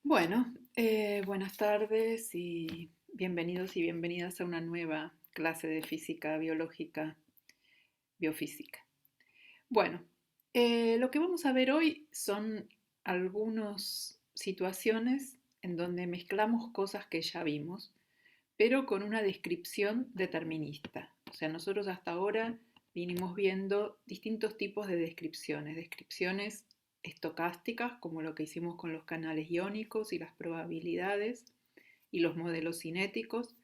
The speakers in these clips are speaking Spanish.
Bueno, buenas tardes y bienvenidos y bienvenidas a una nueva clase de física biológica, biofísica. Bueno, lo que vamos a ver hoy son algunas situaciones en donde mezclamos cosas que ya vimos, pero con una descripción determinista. O sea, nosotros hasta ahora vinimos viendo distintos tipos de descripciones, descripciones estocásticas, como lo que hicimos con los canales iónicos y las probabilidades y los modelos cinéticos,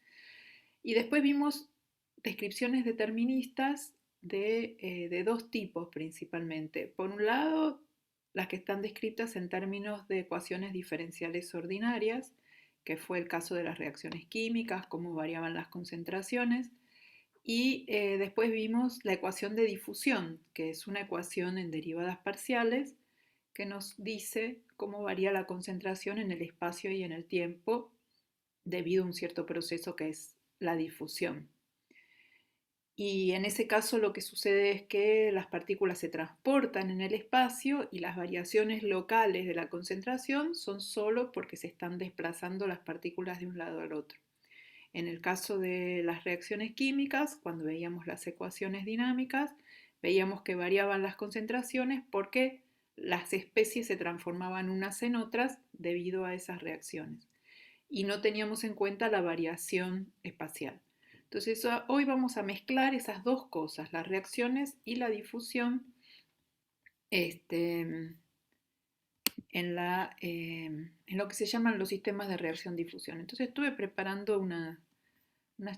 y después vimos descripciones deterministas de dos tipos principalmente. Por un lado, las que están descritas en términos de ecuaciones diferenciales ordinarias, que fue el caso de las reacciones químicas, cómo variaban las concentraciones, y después vimos la ecuación de difusión, que es una ecuación en derivadas parciales que nos dice cómo varía la concentración en el espacio y en el tiempo debido a un cierto proceso que es la difusión. Y en ese caso lo que sucede es que las partículas se transportan en el espacio y las variaciones locales de la concentración son solo porque se están desplazando las partículas de un lado al otro. En el caso de las reacciones químicas, cuando veíamos las ecuaciones dinámicas, veíamos que variaban las concentraciones porque las especies se transformaban unas en otras debido a esas reacciones. Y no teníamos en cuenta la variación espacial. Entonces hoy vamos a mezclar esas dos cosas, las reacciones y la difusión, este, en lo que se llaman los sistemas de reacción-difusión. Entonces estuve preparando unas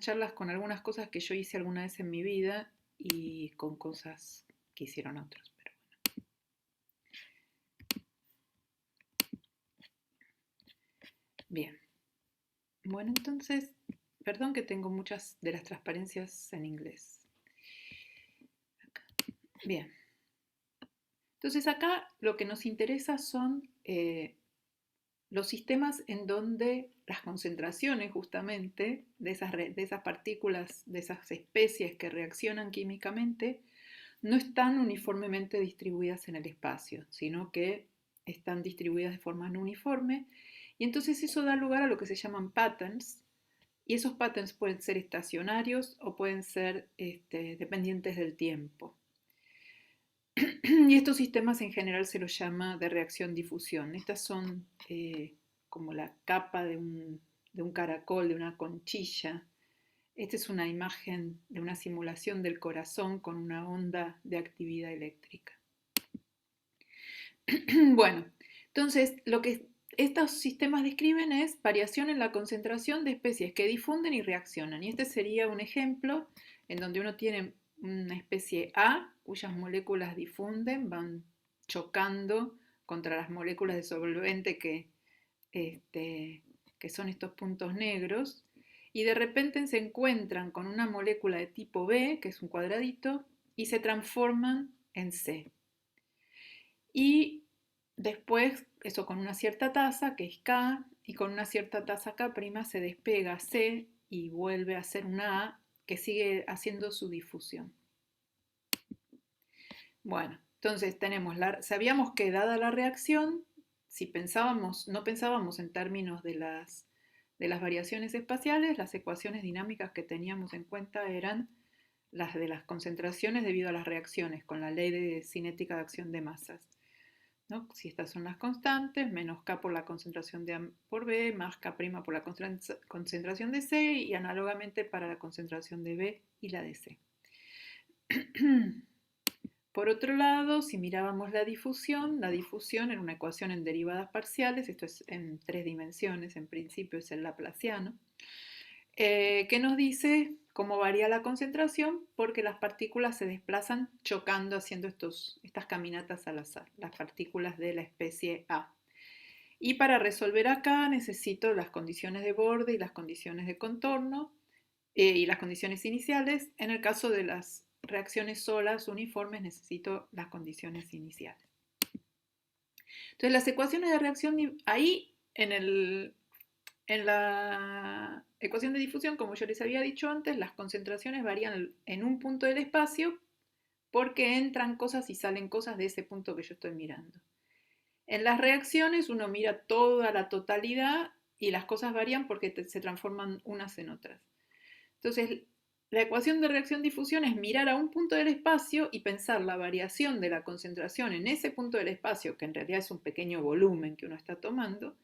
charlas con algunas cosas que yo hice alguna vez en mi vida y con cosas que hicieron otros. Pero bien, bueno, entonces, perdón que tengo muchas de las transparencias en inglés. Bien, entonces acá lo que nos interesa son los sistemas en donde las concentraciones justamente de esas partículas, de esas especies que reaccionan químicamente, no están uniformemente distribuidas en el espacio, sino que están distribuidas de forma no uniforme. Y entonces eso da lugar a lo que se llaman patterns. Y esos patterns pueden ser estacionarios o pueden ser dependientes del tiempo. Y estos sistemas en general se los llama de reacción-difusión. Estas son como la capa de un caracol, de una conchilla. Esta es una imagen de una simulación del corazón con una onda de actividad eléctrica. Bueno, entonces lo que estos sistemas describen es variación en la concentración de especies que difunden y reaccionan. Y este sería un ejemplo en donde uno tiene una especie A cuyas moléculas difunden, van chocando contra las moléculas de solvente que son estos puntos negros, y de repente se encuentran con una molécula de tipo B, que es un cuadradito, y se transforman en C. Y después, eso con una cierta tasa, que es K, y con una cierta tasa K' se despega C y vuelve a ser una A que sigue haciendo su difusión. Bueno, entonces sabíamos que dada la reacción, si no pensábamos en términos de las variaciones espaciales, las ecuaciones dinámicas que teníamos en cuenta eran las de las concentraciones debido a las reacciones, con la ley de cinética de acción de masas. ¿No? Si estas son las constantes, menos K por la concentración de A por B, más K' por la concentración de C, y análogamente para la concentración de B y la de C. Por otro lado, si mirábamos la difusión era una ecuación en derivadas parciales, esto es en tres dimensiones, en principio es el laplaciano, que nos dice cómo varía la concentración porque las partículas se desplazan chocando, haciendo estas caminatas al azar, las partículas de la especie A. Y para resolver acá necesito las condiciones de borde y las condiciones de contorno y las condiciones iniciales. En el caso de las reacciones solas uniformes necesito las condiciones iniciales. Entonces las ecuaciones de reacción ahí en la ecuación de difusión, como yo les había dicho antes, las concentraciones varían en un punto del espacio porque entran cosas y salen cosas de ese punto que yo estoy mirando. En las reacciones uno mira toda la totalidad y las cosas varían porque se transforman unas en otras. Entonces, la ecuación de reacción-difusión es mirar a un punto del espacio y pensar la variación de la concentración en ese punto del espacio, que en realidad es un pequeño volumen que uno está tomando,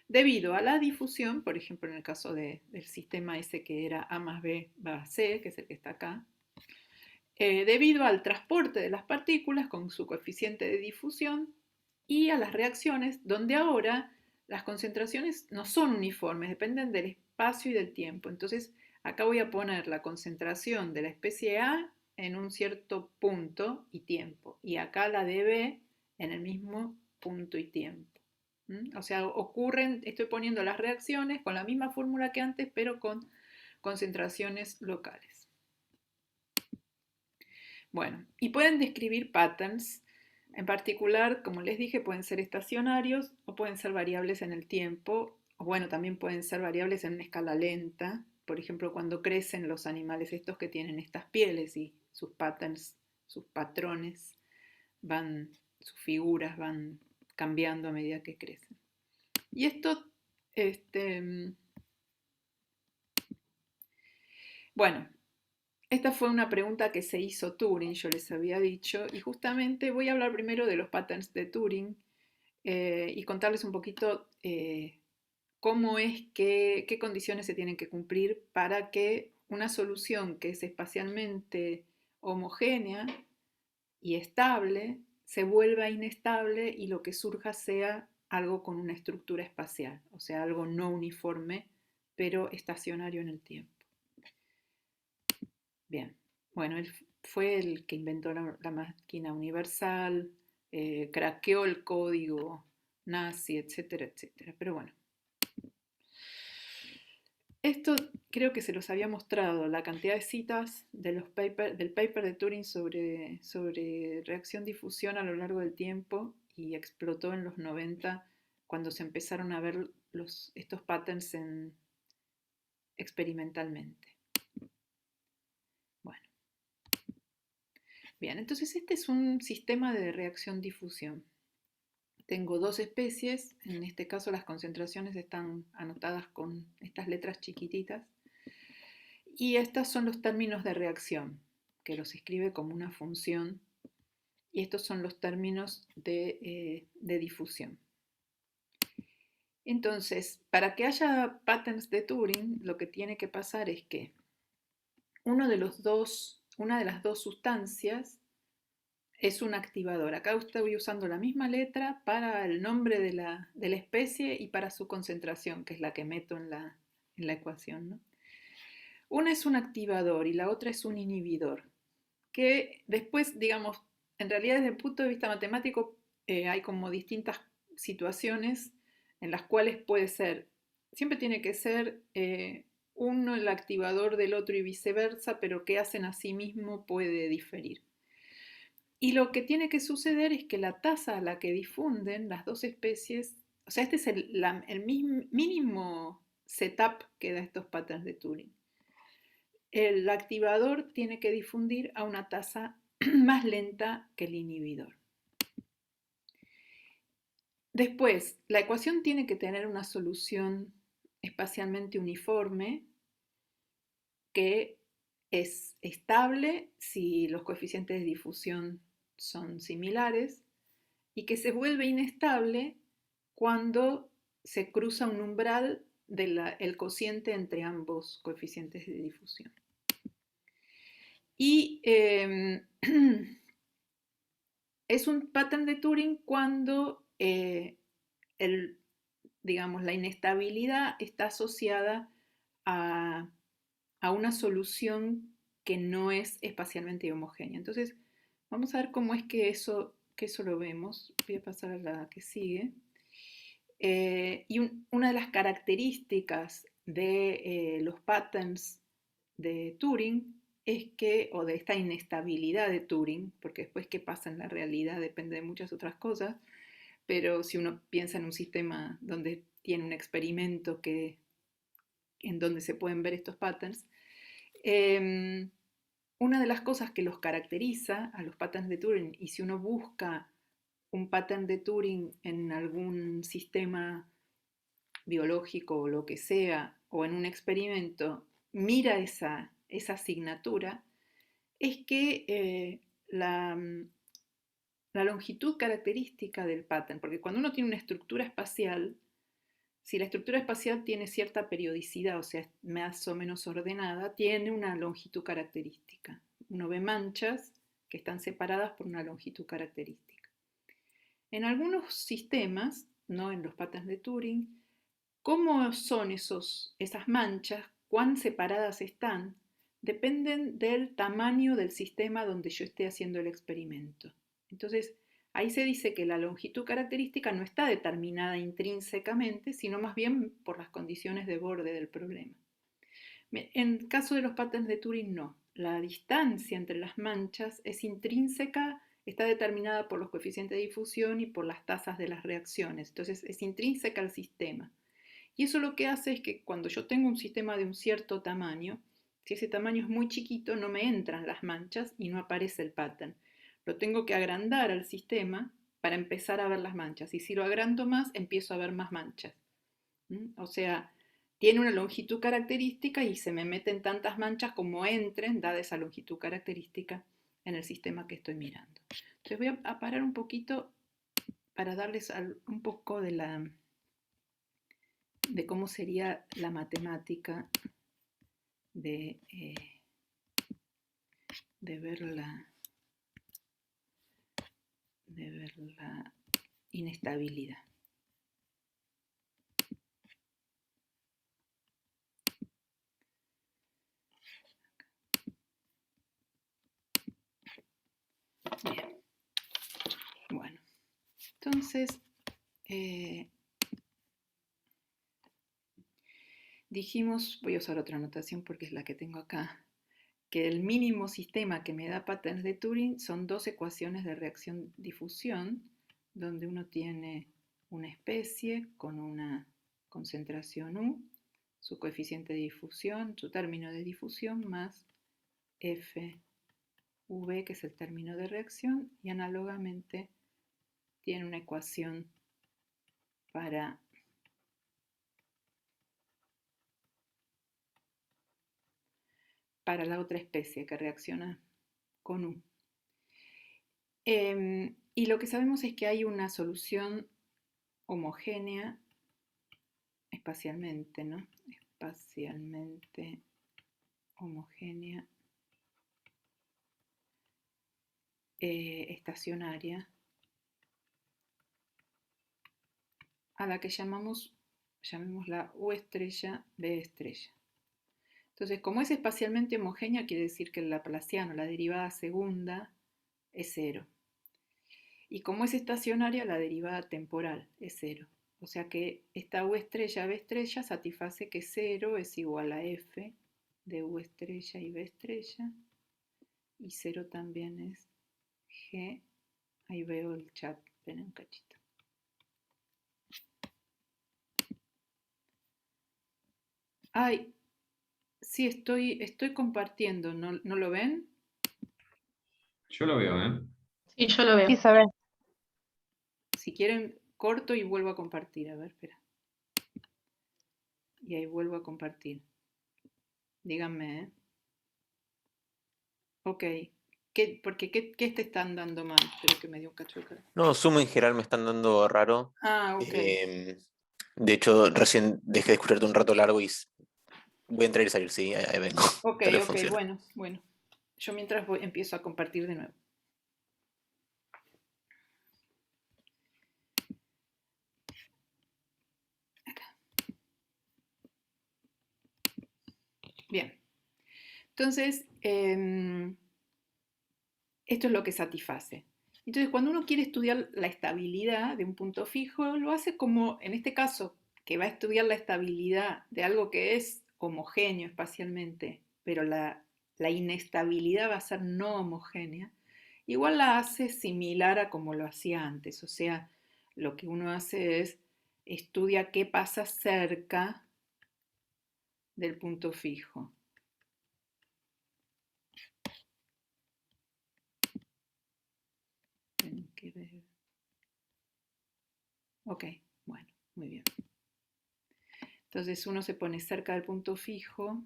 debido a la difusión, por ejemplo en el caso del sistema ese que era A más B va a C, que es el que está acá, debido al transporte de las partículas con su coeficiente de difusión y a las reacciones, donde ahora las concentraciones no son uniformes, dependen del espacio y del tiempo. Entonces, acá voy a poner la concentración de la especie A en un cierto punto y tiempo, y acá la de B en el mismo punto y tiempo. O sea, ocurren, estoy poniendo las reacciones con la misma fórmula que antes, pero con concentraciones locales. Bueno, y pueden describir patterns. En particular, como les dije, pueden ser estacionarios o pueden ser variables en el tiempo, o bueno, también pueden ser variables en una escala lenta. Por ejemplo, cuando crecen los animales estos que tienen estas pieles y sus patterns, sus patrones van, sus figuras van cambiando a medida que crecen. Y esto, bueno, esta fue una pregunta que se hizo Turing, yo les había dicho, y justamente voy a hablar primero de los patterns de Turing y contarles un poquito cómo es que, qué condiciones se tienen que cumplir para que una solución que es espacialmente homogénea y estable se vuelva inestable y lo que surja sea algo con una estructura espacial, o sea, algo no uniforme, pero estacionario en el tiempo. Bien, bueno, él fue el que inventó la máquina universal, craqueó el código nazi, etcétera, etcétera. Pero bueno, esto creo que se los había mostrado, la cantidad de citas de del paper de Turing sobre reacción-difusión a lo largo del tiempo y explotó en los 90 cuando se empezaron a ver estos patterns experimentalmente. Bueno, bien, entonces este es un sistema de reacción-difusión. Tengo dos especies, en este caso las concentraciones están anotadas con estas letras chiquititas, y estos son los términos de reacción, que los escribe como una función, y estos son los términos de difusión. Entonces, para que haya patterns de Turing, lo que tiene que pasar es que una de las dos sustancias es un activador. Acá estoy usando la misma letra para el nombre de la especie y para su concentración, que es la que meto en la ecuación, ¿no? Una es un activador y la otra es un inhibidor, que después, digamos, en realidad desde el punto de vista matemático hay como distintas situaciones en las cuales puede ser, siempre tiene que ser uno el activador del otro y viceversa, pero que hacen a sí mismo puede diferir. Y lo que tiene que suceder es que la tasa a la que difunden las dos especies, o sea, este es el mínimo setup que da estos patterns de Turing. El activador tiene que difundir a una tasa más lenta que el inhibidor. Después, la ecuación tiene que tener una solución espacialmente uniforme que es estable si los coeficientes de difusión son similares y que se vuelve inestable cuando se cruza un umbral del cociente entre ambos coeficientes de difusión. Y es un pattern de Turing cuando digamos, la inestabilidad está asociada a, a una solución que no es espacialmente homogénea. Entonces, vamos a ver cómo es que eso lo vemos. Voy a pasar a la que sigue. Una de las características de los patterns de Turing es que, o de esta inestabilidad de Turing, porque después qué pasa en la realidad depende de muchas otras cosas, pero si uno piensa en un sistema donde tiene un experimento en donde se pueden ver estos patterns, una de las cosas que los caracteriza a los patterns de Turing, y si uno busca un pattern de Turing en algún sistema biológico o lo que sea, o en un experimento, mira esa asignatura, es que la longitud característica del pattern, porque cuando uno tiene una estructura espacial, si la estructura espacial tiene cierta periodicidad, o sea, es más o menos ordenada, tiene una longitud característica. Uno ve manchas que están separadas por una longitud característica. En algunos sistemas, no en los patterns de Turing, ¿cómo son esas manchas? ¿Cuán separadas están? Dependen del tamaño del sistema donde yo esté haciendo el experimento. Entonces, ahí se dice que la longitud característica no está determinada intrínsecamente, sino más bien por las condiciones de borde del problema. En el caso de los patterns de Turing, no. La distancia entre las manchas es intrínseca, está determinada por los coeficientes de difusión y por las tasas de las reacciones. Entonces, es intrínseca al sistema. Y eso lo que hace es que cuando yo tengo un sistema de un cierto tamaño, si ese tamaño es muy chiquito, no me entran las manchas y no aparece el pattern. Lo tengo que agrandar al sistema para empezar a ver las manchas. Y si lo agrando más, empiezo a ver más manchas. O sea, tiene una longitud característica y se me meten tantas manchas como entren, dada esa longitud característica, en el sistema que estoy mirando. Entonces voy a parar un poquito para darles un poco de cómo sería la matemática de, de, ver la inestabilidad. Bien. Bueno, entonces dijimos, voy a usar otra notación porque es la que tengo acá, que el mínimo sistema que me da patterns de Turing son dos ecuaciones de reacción-difusión, donde uno tiene una especie con una concentración U, su coeficiente de difusión, su término de difusión, más FV, que es el término de reacción, y análogamente tiene una ecuación para la otra especie que reacciona con U. Y lo que sabemos es que hay una solución homogénea espacialmente, ¿no? Espacialmente homogénea estacionaria a la que llamémosla U estrella, B estrella. Entonces, como es espacialmente homogénea, quiere decir que el laplaciano, la derivada segunda, es cero. Y como es estacionaria, la derivada temporal es cero. O sea que esta U estrella, B estrella satisface que 0 es igual a F de U estrella y B estrella. Y 0 también es G. Ahí veo el chat, ven un cachito. Ay, sí, estoy compartiendo, ¿no lo ven? Yo lo veo, ¿eh? Sí, yo lo veo. Sí, sabes. Si quieren, corto y vuelvo a compartir. A ver, espera. Y ahí vuelvo a compartir. Díganme, ¿eh? Ok. ¿Qué te están dando mal? Espero que me dio un cacho de cara. No, Zoom en general me están dando raro. Ah, ok. De hecho, recién dejé de escucharte un rato largo y voy a entrar y salir, sí, ahí vengo. Ok, Tal vez ok, funcione. bueno. Yo mientras empiezo a compartir de nuevo. Acá. Bien. Entonces, esto es lo que satisface. Entonces, cuando uno quiere estudiar la estabilidad de un punto fijo, lo hace como, en este caso, que va a estudiar la estabilidad de algo que es homogéneo espacialmente, pero la inestabilidad va a ser no homogénea, igual la hace similar a como lo hacía antes. O sea, lo que uno hace es estudia qué pasa cerca del punto fijo. Tienen que ver. Ok, bueno, muy bien. Entonces uno se pone cerca del punto fijo.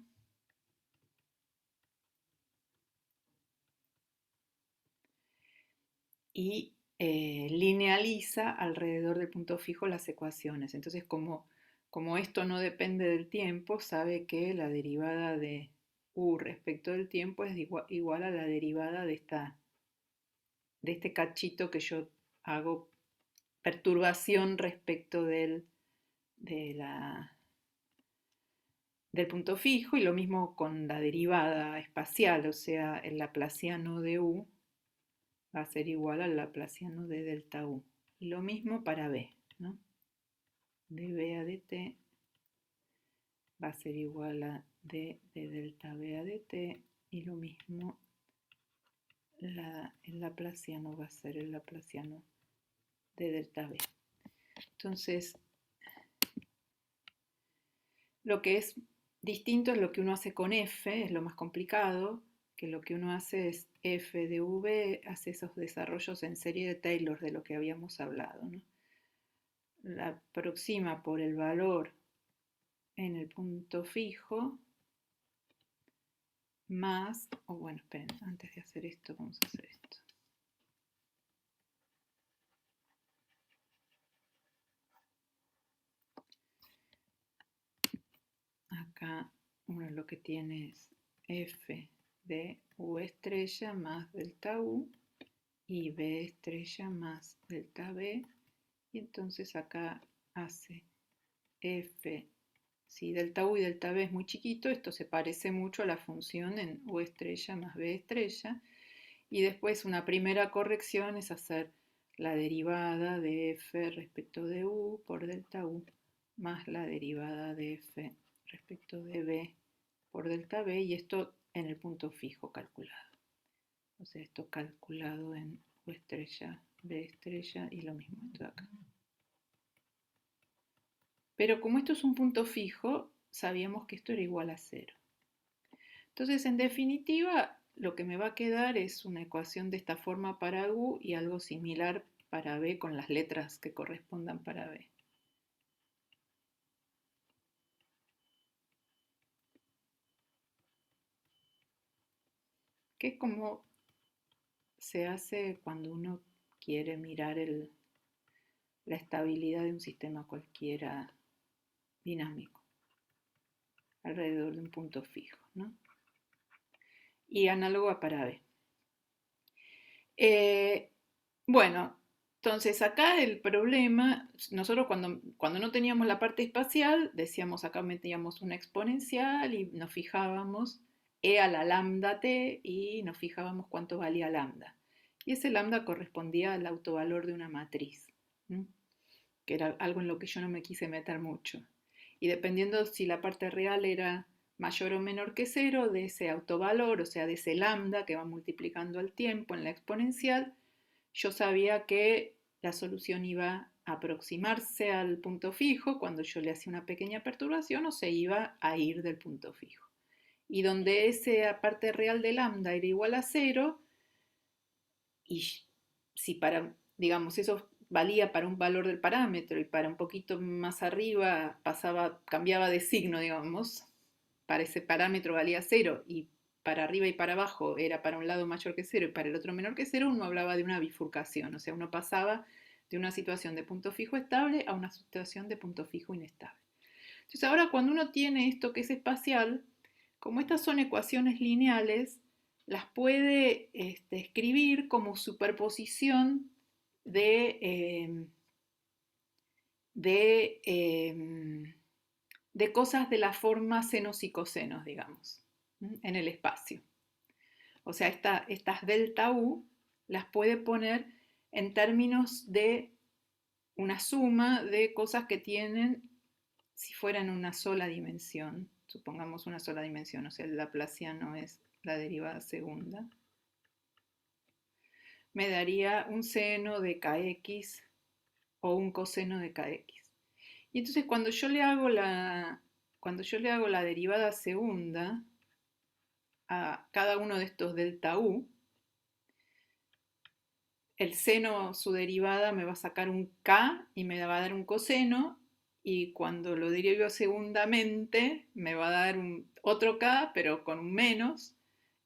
Y linealiza alrededor del punto fijo las ecuaciones. Entonces, como esto no depende del tiempo, sabe que la derivada de u respecto del tiempo es igual a la derivada de este cachito que yo hago perturbación respecto del punto fijo, y lo mismo con la derivada espacial, o sea, el laplaciano de u va a ser igual al laplaciano de delta u. Y lo mismo para b, ¿no? dB a dt va a ser igual a d de delta b a dt, y lo mismo el laplaciano va a ser el laplaciano de delta b. Entonces, lo que es distinto es lo que uno hace con f, es lo más complicado, que lo que uno hace es f de v, hace esos desarrollos en serie de Taylor de lo que habíamos hablado, ¿no? La aproxima por el valor en el punto fijo más, o bueno, esperen, antes de hacer esto, vamos a hacer esto. Acá uno lo que tiene es f de u estrella más delta u y b estrella más delta b, y entonces acá hace f, si delta u y delta b es muy chiquito, esto se parece mucho a la función en u estrella más b estrella, y después una primera corrección es hacer la derivada de f respecto de u por delta u más la derivada de f respecto de b por delta b, y esto en el punto fijo calculado. O sea, esto calculado en u estrella, b estrella, y lo mismo esto de acá. Pero como esto es un punto fijo, sabíamos que esto era igual a 0. Entonces, en definitiva, lo que me va a quedar es una ecuación de esta forma para u y algo similar para b con las letras que correspondan para b. Que es como se hace cuando uno quiere mirar la estabilidad de un sistema cualquiera dinámico alrededor de un punto fijo, ¿no? Y análogo a para b. Bueno, entonces acá el problema, nosotros cuando no teníamos la parte espacial, decíamos acá metíamos una exponencial y nos fijábamos e a la lambda t y nos fijábamos cuánto valía lambda. Y ese lambda correspondía al autovalor de una matriz, ¿no? Que era algo en lo que yo no me quise meter mucho. Y dependiendo si la parte real era mayor o menor que cero, de ese autovalor, o sea, de ese lambda que va multiplicando al tiempo en la exponencial, yo sabía que la solución iba a aproximarse al punto fijo cuando yo le hacía una pequeña perturbación, o se iba a ir del punto fijo. Y donde esa parte real de lambda era igual a cero, y si para, digamos, eso valía para un valor del parámetro y para un poquito más arriba cambiaba de signo, digamos, para ese parámetro valía cero y para arriba y para abajo era para un lado mayor que cero y para el otro menor que cero, uno hablaba de una bifurcación, o sea, uno pasaba de una situación de punto fijo estable a una situación de punto fijo inestable. Entonces ahora cuando uno tiene esto que es espacial, como estas son ecuaciones lineales, las puede escribir como superposición de, de cosas de la forma senos y cosenos, digamos, en el espacio. O sea, estas delta U las puede poner en términos de una suma de cosas que tienen, si fueran una sola dimensión, supongamos una sola dimensión, o sea, el laplaciano es la derivada segunda, me daría un seno de kx o un coseno de kx. Y entonces cuando yo le hago la derivada segunda a cada uno de estos delta u, el seno, su derivada, me va a sacar un k y me va a dar un coseno, y cuando lo derivo segundamente me va a dar otro k, pero con un menos,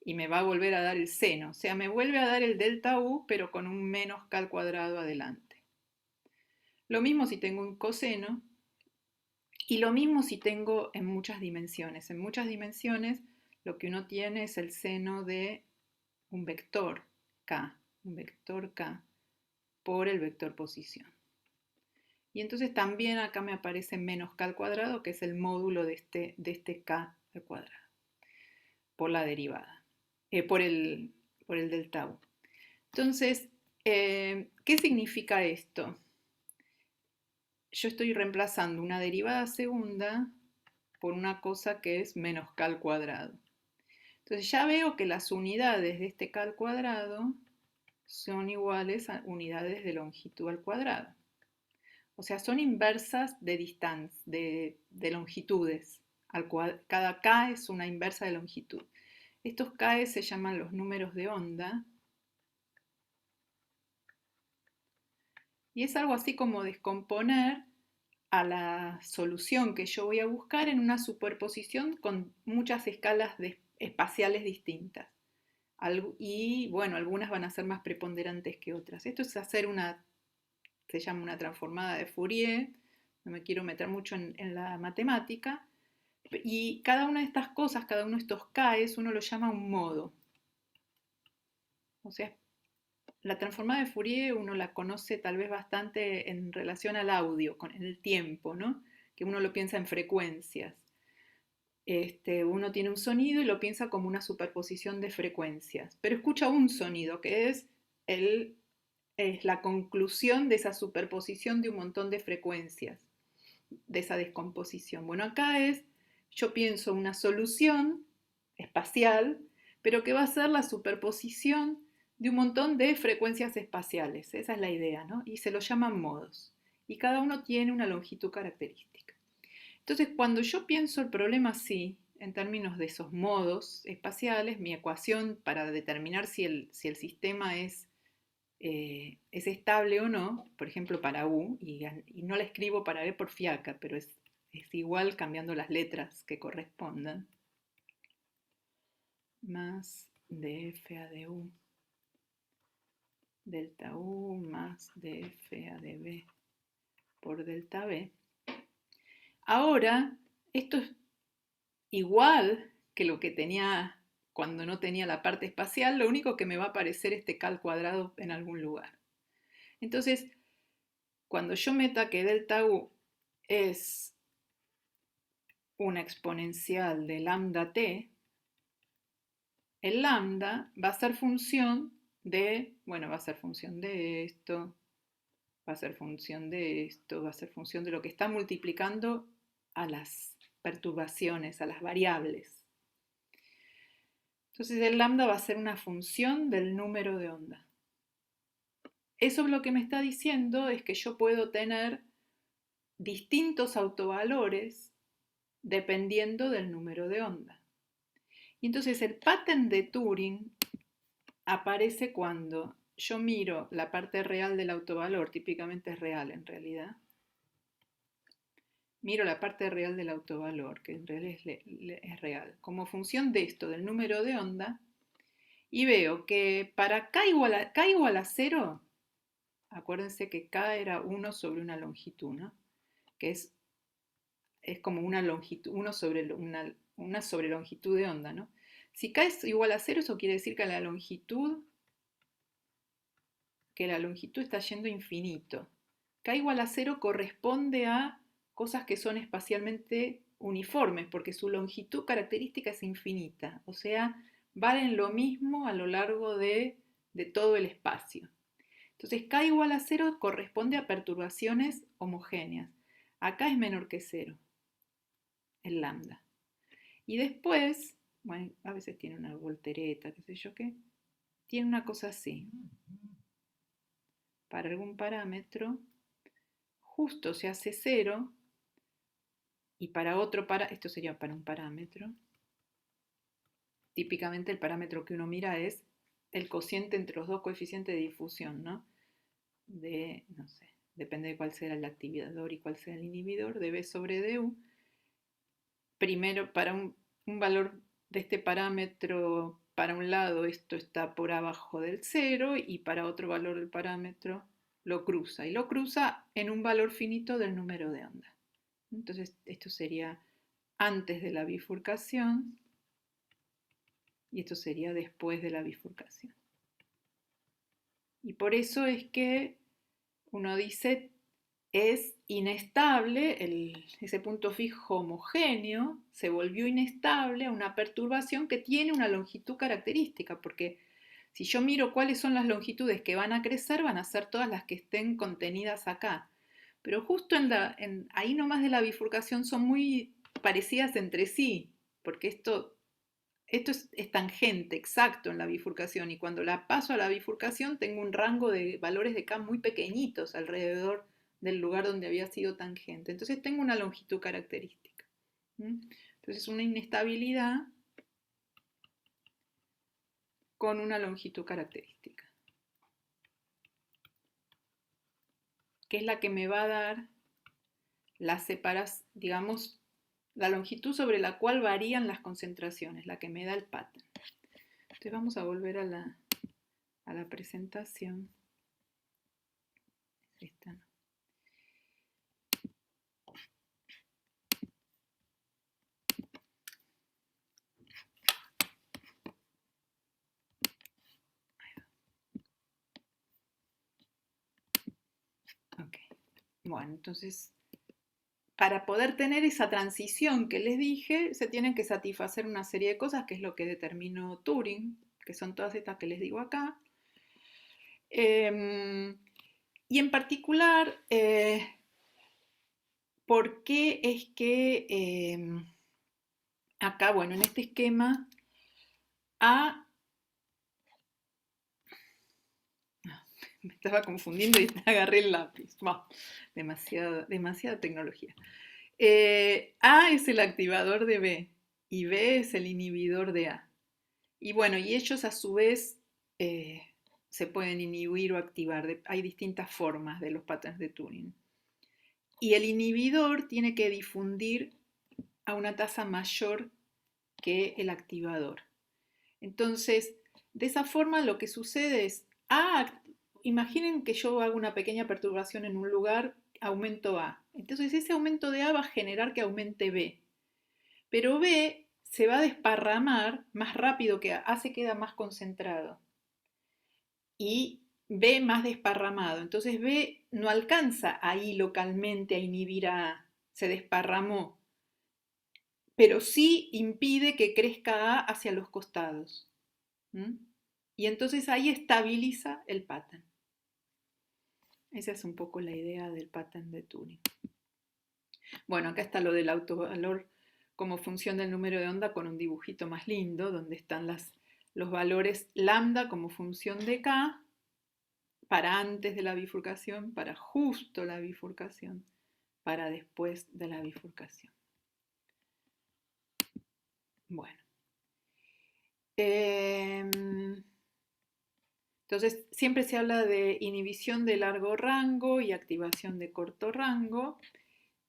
y me va a volver a dar el seno. O sea, me vuelve a dar el delta u, pero con un menos k al cuadrado adelante. Lo mismo si tengo un coseno, y lo mismo si tengo en muchas dimensiones. En muchas dimensiones lo que uno tiene es el seno de un vector k por el vector posición. Y entonces también acá me aparece menos k al cuadrado, que es el módulo de este k al cuadrado, por la derivada, por el delta u. Entonces, ¿qué significa esto? Yo estoy reemplazando una derivada segunda por una cosa que es menos k al cuadrado. Entonces ya veo que las unidades de este k al cuadrado son iguales a unidades de longitud al cuadrado. O sea, son inversas de distancia, de longitudes. Cada k es una inversa de longitud. Estos k se llaman los números de onda. Y es algo así como descomponer a la solución que yo voy a buscar en una superposición con muchas escalas espaciales distintas. Y bueno, algunas van a ser más preponderantes que otras. Esto es hacer se llama una transformada de Fourier. No me quiero meter mucho en la matemática. Y cada una de estas cosas, cada uno de estos k's, uno lo llama un modo. O sea, la transformada de Fourier uno la conoce tal vez bastante en relación al audio, en el tiempo, ¿no? Que uno lo piensa en frecuencias. Uno tiene un sonido y lo piensa como una superposición de frecuencias, pero escucha un sonido que es la conclusión de esa superposición de un montón de frecuencias, de esa descomposición. Bueno, acá yo pienso una solución espacial, pero que va a ser la superposición de un montón de frecuencias espaciales. Esa es la idea, ¿no? Y se lo llaman modos. Y cada uno tiene una longitud característica. Entonces, cuando yo pienso el problema así, en términos de esos modos espaciales, mi ecuación para determinar si el sistema es estable o no, por ejemplo para U, y no la escribo para E por fiaca, pero es igual cambiando las letras que correspondan, más df a de U, delta U más df a de B por delta B. Ahora, esto es igual que lo que tenía cuando no tenía la parte espacial, lo único que me va a aparecer este k al cuadrado en algún lugar. Entonces, cuando yo meta que delta U es una exponencial de lambda t, el lambda va a ser función va a ser función de esto, va a ser función de esto, va a ser función de lo que está multiplicando a las perturbaciones, a las variables. Entonces el lambda va a ser una función del número de onda. Eso lo que me está diciendo es que yo puedo tener distintos autovalores dependiendo del número de onda. Y entonces el pattern de Turing aparece cuando yo miro la parte real del autovalor, típicamente es real en realidad. Miro la parte real del autovalor, que en realidad es real, como función de esto, del número de onda, y veo que para k igual a 0, acuérdense que k era 1 sobre una longitud, ¿no? Que es como una longitud, una sobre longitud de onda, ¿no? Si k es igual a 0, eso quiere decir que la longitud está yendo infinito. K igual a 0 corresponde a cosas que son espacialmente uniformes, porque su longitud característica es infinita, o sea, valen lo mismo a lo largo de todo el espacio. Entonces, K igual a 0 corresponde a perturbaciones homogéneas. Acá es menor que 0, el lambda. Y después, bueno, a veces tiene una voltereta, qué sé yo qué, tiene una cosa así. Para algún parámetro, justo se hace 0, y para otro esto sería para un parámetro. Típicamente el parámetro que uno mira es el cociente entre los dos coeficientes de difusión, ¿no? No sé, depende de cuál sea el activador y cuál sea el inhibidor, de B sobre du. Primero, para un valor de este parámetro, para un lado esto está por abajo del 0 y para otro valor del parámetro lo cruza. Y lo cruza en un valor finito del número de onda. Entonces esto sería antes de la bifurcación y esto sería después de la bifurcación. Y por eso es que uno dice es inestable, ese punto fijo homogéneo se volvió inestable a una perturbación que tiene una longitud característica, porque si yo miro cuáles son las longitudes que van a crecer, van a ser todas las que estén contenidas acá. Pero justo ahí nomás de la bifurcación son muy parecidas entre sí, porque esto es tangente, exacto en la bifurcación, y cuando la paso a la bifurcación tengo un rango de valores de K muy pequeñitos alrededor del lugar donde había sido tangente. Entonces tengo una longitud característica. Entonces una inestabilidad con una longitud característica, que es la que me va a dar las separación, digamos, la longitud sobre la cual varían las concentraciones, la que me da el pattern. Entonces vamos a volver a la presentación. Esta no. Ok. Bueno, entonces, para poder tener esa transición que les dije, se tienen que satisfacer una serie de cosas, que es lo que determinó Turing, que son todas estas que les digo acá. Y en particular, ¿por qué es que acá, bueno, en este esquema, me estaba confundiendo y agarré el lápiz. Bah, demasiada tecnología. A es el activador de B y B es el inhibidor de A. Y bueno, y ellos a su vez se pueden inhibir o activar. Hay distintas formas de los patterns de Turing. Y el inhibidor tiene que difundir a una tasa mayor que el activador. Entonces, de esa forma lo que sucede es imaginen que yo hago una pequeña perturbación en un lugar, aumento A. Entonces ese aumento de A va a generar que aumente B. Pero B se va a desparramar más rápido que A se queda más concentrado. Y B más desparramado. Entonces B no alcanza ahí localmente a inhibir a A, se desparramó. Pero sí impide que crezca A hacia los costados. Y entonces ahí estabiliza el pattern. Esa es un poco la idea del pattern de Turing. Bueno, acá está lo del autovalor como función del número de onda con un dibujito más lindo, donde están los valores lambda como función de K para antes de la bifurcación, para justo la bifurcación, para después de la bifurcación. Bueno. Entonces, siempre se habla de inhibición de largo rango y activación de corto rango.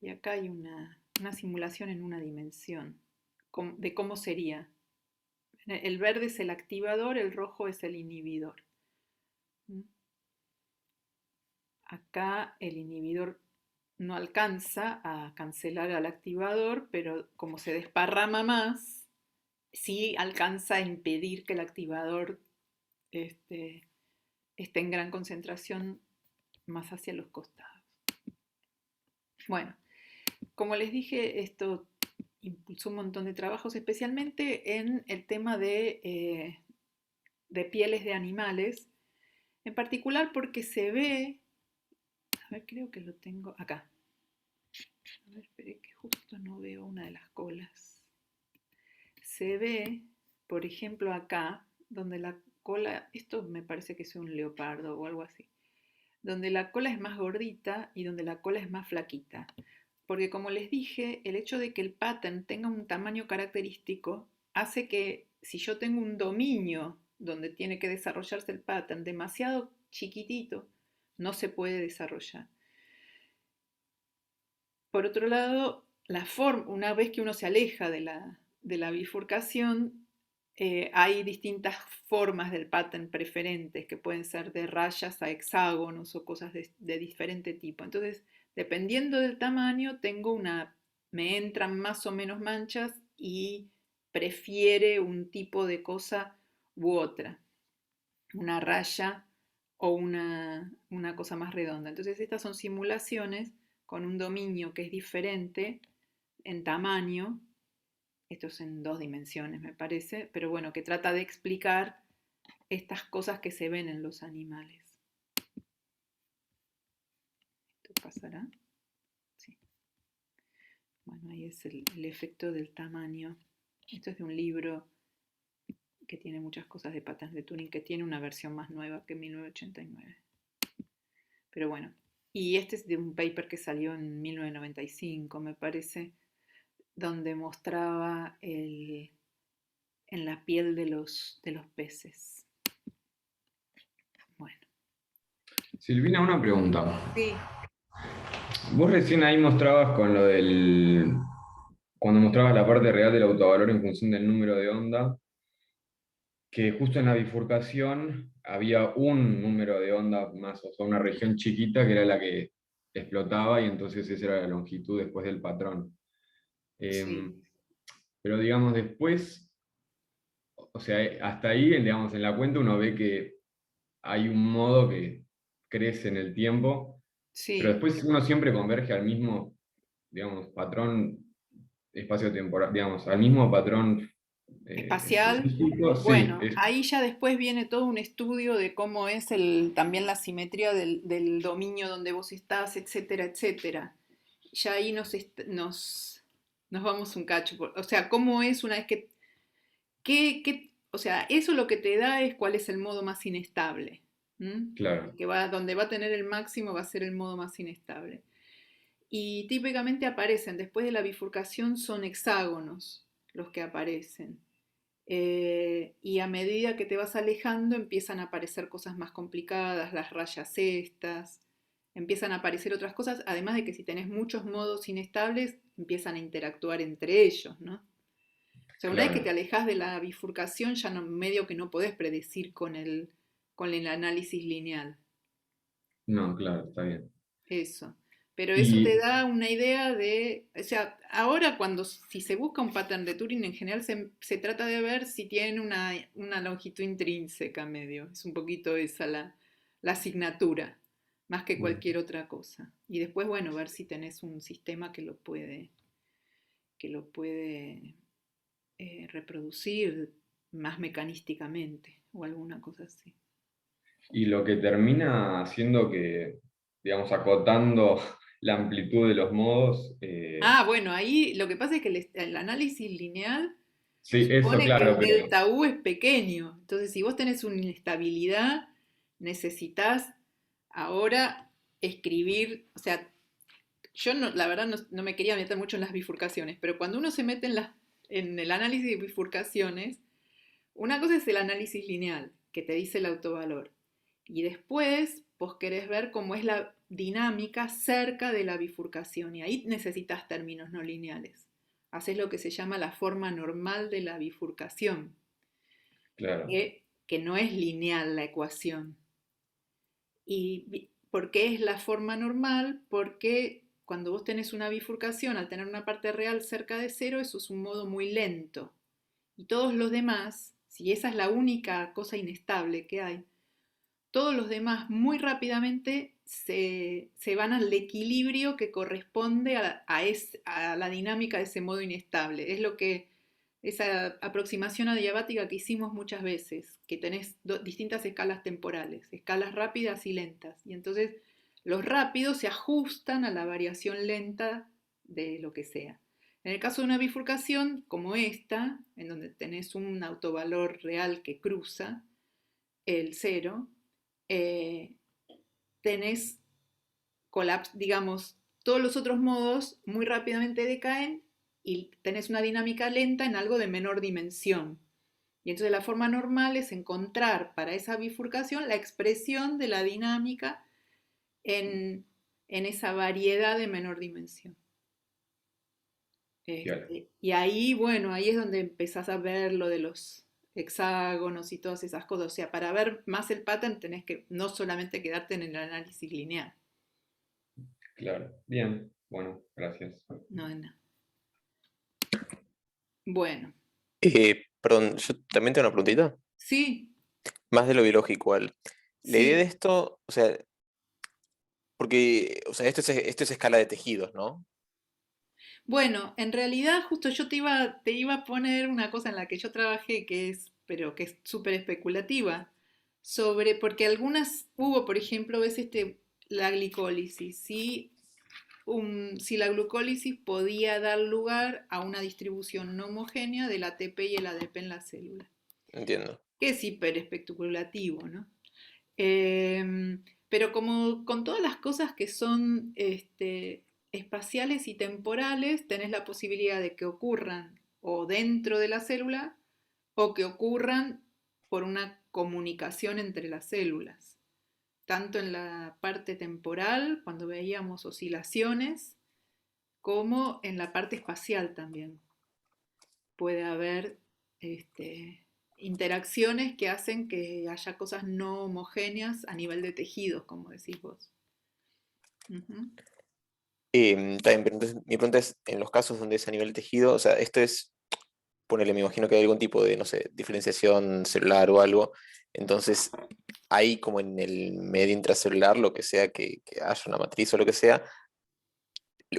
Y acá hay una simulación en una dimensión de cómo sería. El verde es el activador, el rojo es el inhibidor. Acá el inhibidor no alcanza a cancelar al activador, pero como se desparrama más, sí alcanza a impedir que el activador esté en gran concentración más hacia los costados. Bueno, como les dije, esto impulsó un montón de trabajos, especialmente en el tema de pieles de animales, en particular porque se ve, a ver, creo que lo tengo acá. A ver, espere que justo no veo una de las colas. Se ve, por ejemplo, acá, donde la cola, esto me parece que es un leopardo o algo así, donde la cola es más gordita y donde la cola es más flaquita. Porque como les dije, el hecho de que el pattern tenga un tamaño característico hace que si yo tengo un dominio donde tiene que desarrollarse el pattern demasiado chiquitito, no se puede desarrollar. Por otro lado, una vez que uno se aleja de la bifurcación, hay distintas formas del pattern preferentes que pueden ser de rayas a hexágonos o cosas de diferente tipo. Entonces, dependiendo del tamaño, me entran más o menos manchas y prefiere un tipo de cosa u otra, una raya o una cosa más redonda. Entonces, estas son simulaciones con un dominio que es diferente en tamaño, esto es en 2 dimensiones me parece, pero bueno, que trata de explicar estas cosas que se ven en los animales. ¿Esto pasará? Sí. Bueno, ahí es el efecto del tamaño. Esto es de un libro que tiene muchas cosas de patterns de Turing, que tiene una versión más nueva que 1989. Pero bueno, y este es de un paper que salió en 1995, me parece, donde mostraba en la piel de los peces. Bueno. Silvina, una pregunta. Sí, Vos recién ahí mostrabas con lo del... Cuando mostrabas la parte real del autovalor en función del número de onda, que justo en la bifurcación había un número de onda más, o sea, una región chiquita que era la que explotaba y entonces esa era la longitud después del patrón. sí, Em, pero digamos, después, o sea, hasta ahí, digamos, en la cuenta uno ve que hay un modo que crece en el tiempo, pero sí. después uno siempre converge al mismo, digamos, patrón espacio-temporal, digamos, al mismo patrón Espacial. físico. Sí, Bueno, ahí ya después viene todo un estudio de cómo es también la simetría del dominio donde vos estás, etcétera, etcétera. Ya ahí nos vamos un cacho. O sea, cómo es una vez o sea, eso lo que te da es cuál es el modo más inestable. ¿M? claro, Donde va a tener el máximo va a ser el modo más inestable. Y típicamente aparecen, después de la bifurcación son hexágonos los que aparecen. Y a medida que te vas alejando empiezan a aparecer cosas más complicadas, las rayas estas, empiezan a aparecer otras cosas, además de que si tenés muchos modos inestables, empiezan a interactuar entre ellos, ¿no? O sea, una vez que te claro. alejas de la bifurcación, ya no, medio que no podés predecir con el análisis lineal. No, claro, está bien. Eso. Pero eso te Y, da una idea o sea, ahora si se busca un pattern de Turing, en general se trata de ver si tiene una longitud intrínseca medio. Es un poquito esa la asignatura, más que cualquier otra cosa. Y después, bueno, ver si tenés un sistema que lo puede reproducir más mecanísticamente o alguna cosa así. y lo que termina haciendo que, digamos, acotando la amplitud de los modos, Ah, bueno, ahí lo que pasa es que el análisis lineal sí, eso supone que claro, el pero delta U es pequeño. Entonces, si vos tenés una inestabilidad, necesitas ahora escribir, o sea, yo no, la verdad no me quería meter mucho en las bifurcaciones, pero cuando uno se mete en el análisis de bifurcaciones, una cosa es el análisis lineal, que te dice el autovalor. Y después vos querés ver cómo es la dinámica cerca de la bifurcación. Y ahí necesitas términos no lineales. Haces lo que se llama la forma normal de la bifurcación, claro, que no es lineal la ecuación. ¿Y por qué es la forma normal? Porque cuando vos tenés una bifurcación, al tener una parte real cerca de cero, eso es un modo muy lento. Y todos los demás, si esa es la única cosa inestable que hay, todos los demás muy rápidamente se van al equilibrio que corresponde a la dinámica de ese modo inestable. Es lo que esa aproximación adiabática que hicimos muchas veces, que tenés distintas escalas temporales, escalas rápidas y lentas. Y entonces los rápidos se ajustan a la variación lenta de lo que sea. En el caso de una bifurcación como esta, en donde tenés un autovalor real que cruza el cero, eh, tenés digamos, todos los otros modos muy rápidamente decaen y tenés una dinámica lenta en algo de menor dimensión. Y entonces la forma normal es encontrar para esa bifurcación la expresión de la dinámica en, en esa variedad de menor dimensión. Claro. Y ahí, bueno, ahí es donde empezás a ver lo de los hexágonos y todas esas cosas. O sea, para ver más el pattern tenés que no solamente quedarte en el análisis lineal. Claro. Bien. Bueno, gracias. No, no. Bueno, Perdón, yo también tengo una preguntita. sí, Más de lo biológico, igual. La idea de sí. esto, o sea, porque, o sea, esto es escala de tejidos, ¿no? Bueno, en realidad justo yo te iba a poner una cosa en la que yo trabajé que es, pero que es súper especulativa, sobre, porque algunas hubo, por ejemplo, ves la glicólisis, ¿sí? Si la glucólisis podía dar lugar a una distribución no homogénea del ATP y el ADP en la célula, Entiendo. que es hiper especulativo, ¿no? Pero como con todas las cosas que son espaciales y temporales, tenés la posibilidad de que ocurran o dentro de la célula o que ocurran por una comunicación entre las células, tanto en la parte temporal, cuando veíamos oscilaciones, como en la parte espacial también. Puede haber interacciones que hacen que haya cosas no homogéneas a nivel de tejidos, como decís vos. Ujú. Está bien, pero entonces mi pregunta es, en los casos donde es a nivel tejido, o sea, esto es, ponele, me imagino que hay algún tipo de, no sé, diferenciación celular o algo, entonces hay como en el medio intracelular, lo que sea que haya una matriz o lo que sea,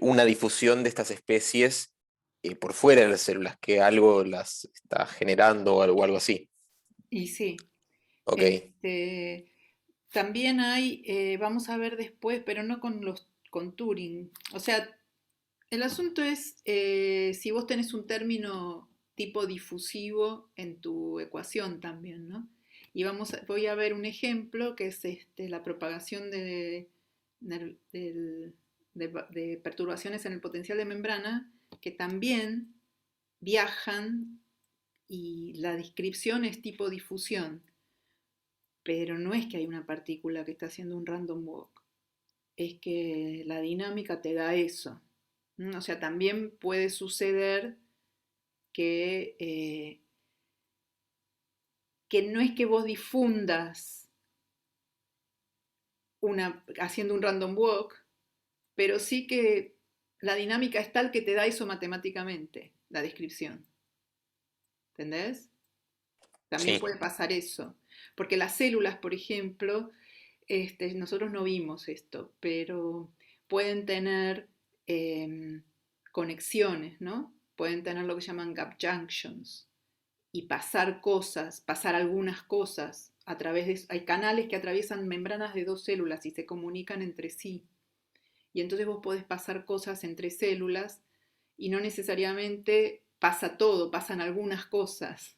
una difusión de estas especies por fuera de las células, que algo las está generando o algo así. Y sí, Ok, este, también hay, vamos a ver después, pero no con Turing. O sea, el asunto es si vos tenés un término tipo difusivo en tu ecuación también, ¿no? Y voy a ver un ejemplo que es la propagación de perturbaciones en el potencial de membrana que también viajan y la descripción es tipo difusión, pero no es que hay una partícula que está haciendo un random walk, es que la dinámica te da eso. O sea, también puede suceder que, que no es que vos difundas haciendo un random walk, pero sí que la dinámica es tal que te da eso matemáticamente, la descripción. ¿Entendés? También sí. puede pasar eso. Porque las células, por ejemplo, nosotros no vimos esto, pero pueden tener conexiones, ¿no? Pueden tener lo que llaman gap junctions y pasar cosas, pasar algunas cosas a través de... Hay canales que atraviesan membranas de dos células y se comunican entre sí. Y entonces vos podés pasar cosas entre células y no necesariamente pasa todo, pasan algunas cosas.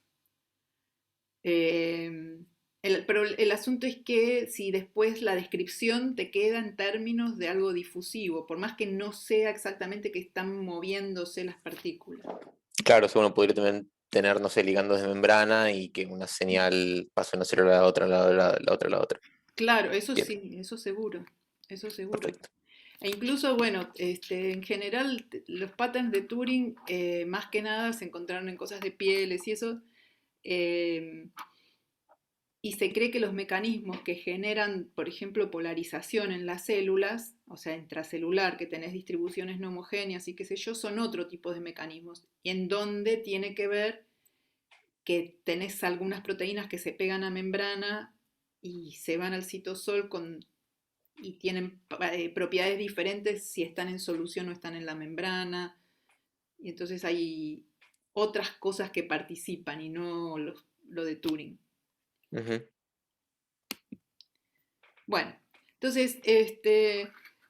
Eh, pero el asunto es que si después la descripción te queda en términos de algo difusivo, por más que no sea exactamente que están moviéndose las partículas. Claro, eso uno podría también tener, no sé, ligandos de membrana y que una señal pase de una célula a la otra, la otra a la otra. Claro, eso Bien, sí, eso seguro. perfecto. E incluso, bueno, en general los patterns de Turing más que nada se encontraron en cosas de pieles y eso, eh, y se cree que los mecanismos que generan, por ejemplo, polarización en las células, o sea, intracelular, que tenés distribuciones no homogéneas y qué sé yo, son otro tipo de mecanismos. Y en donde tiene que ver que tenés algunas proteínas que se pegan a membrana y se van al citosol y tienen propiedades diferentes si están en solución o están en la membrana. Y entonces hay otras cosas que participan y no lo de Turing. Ujú. Bueno, entonces,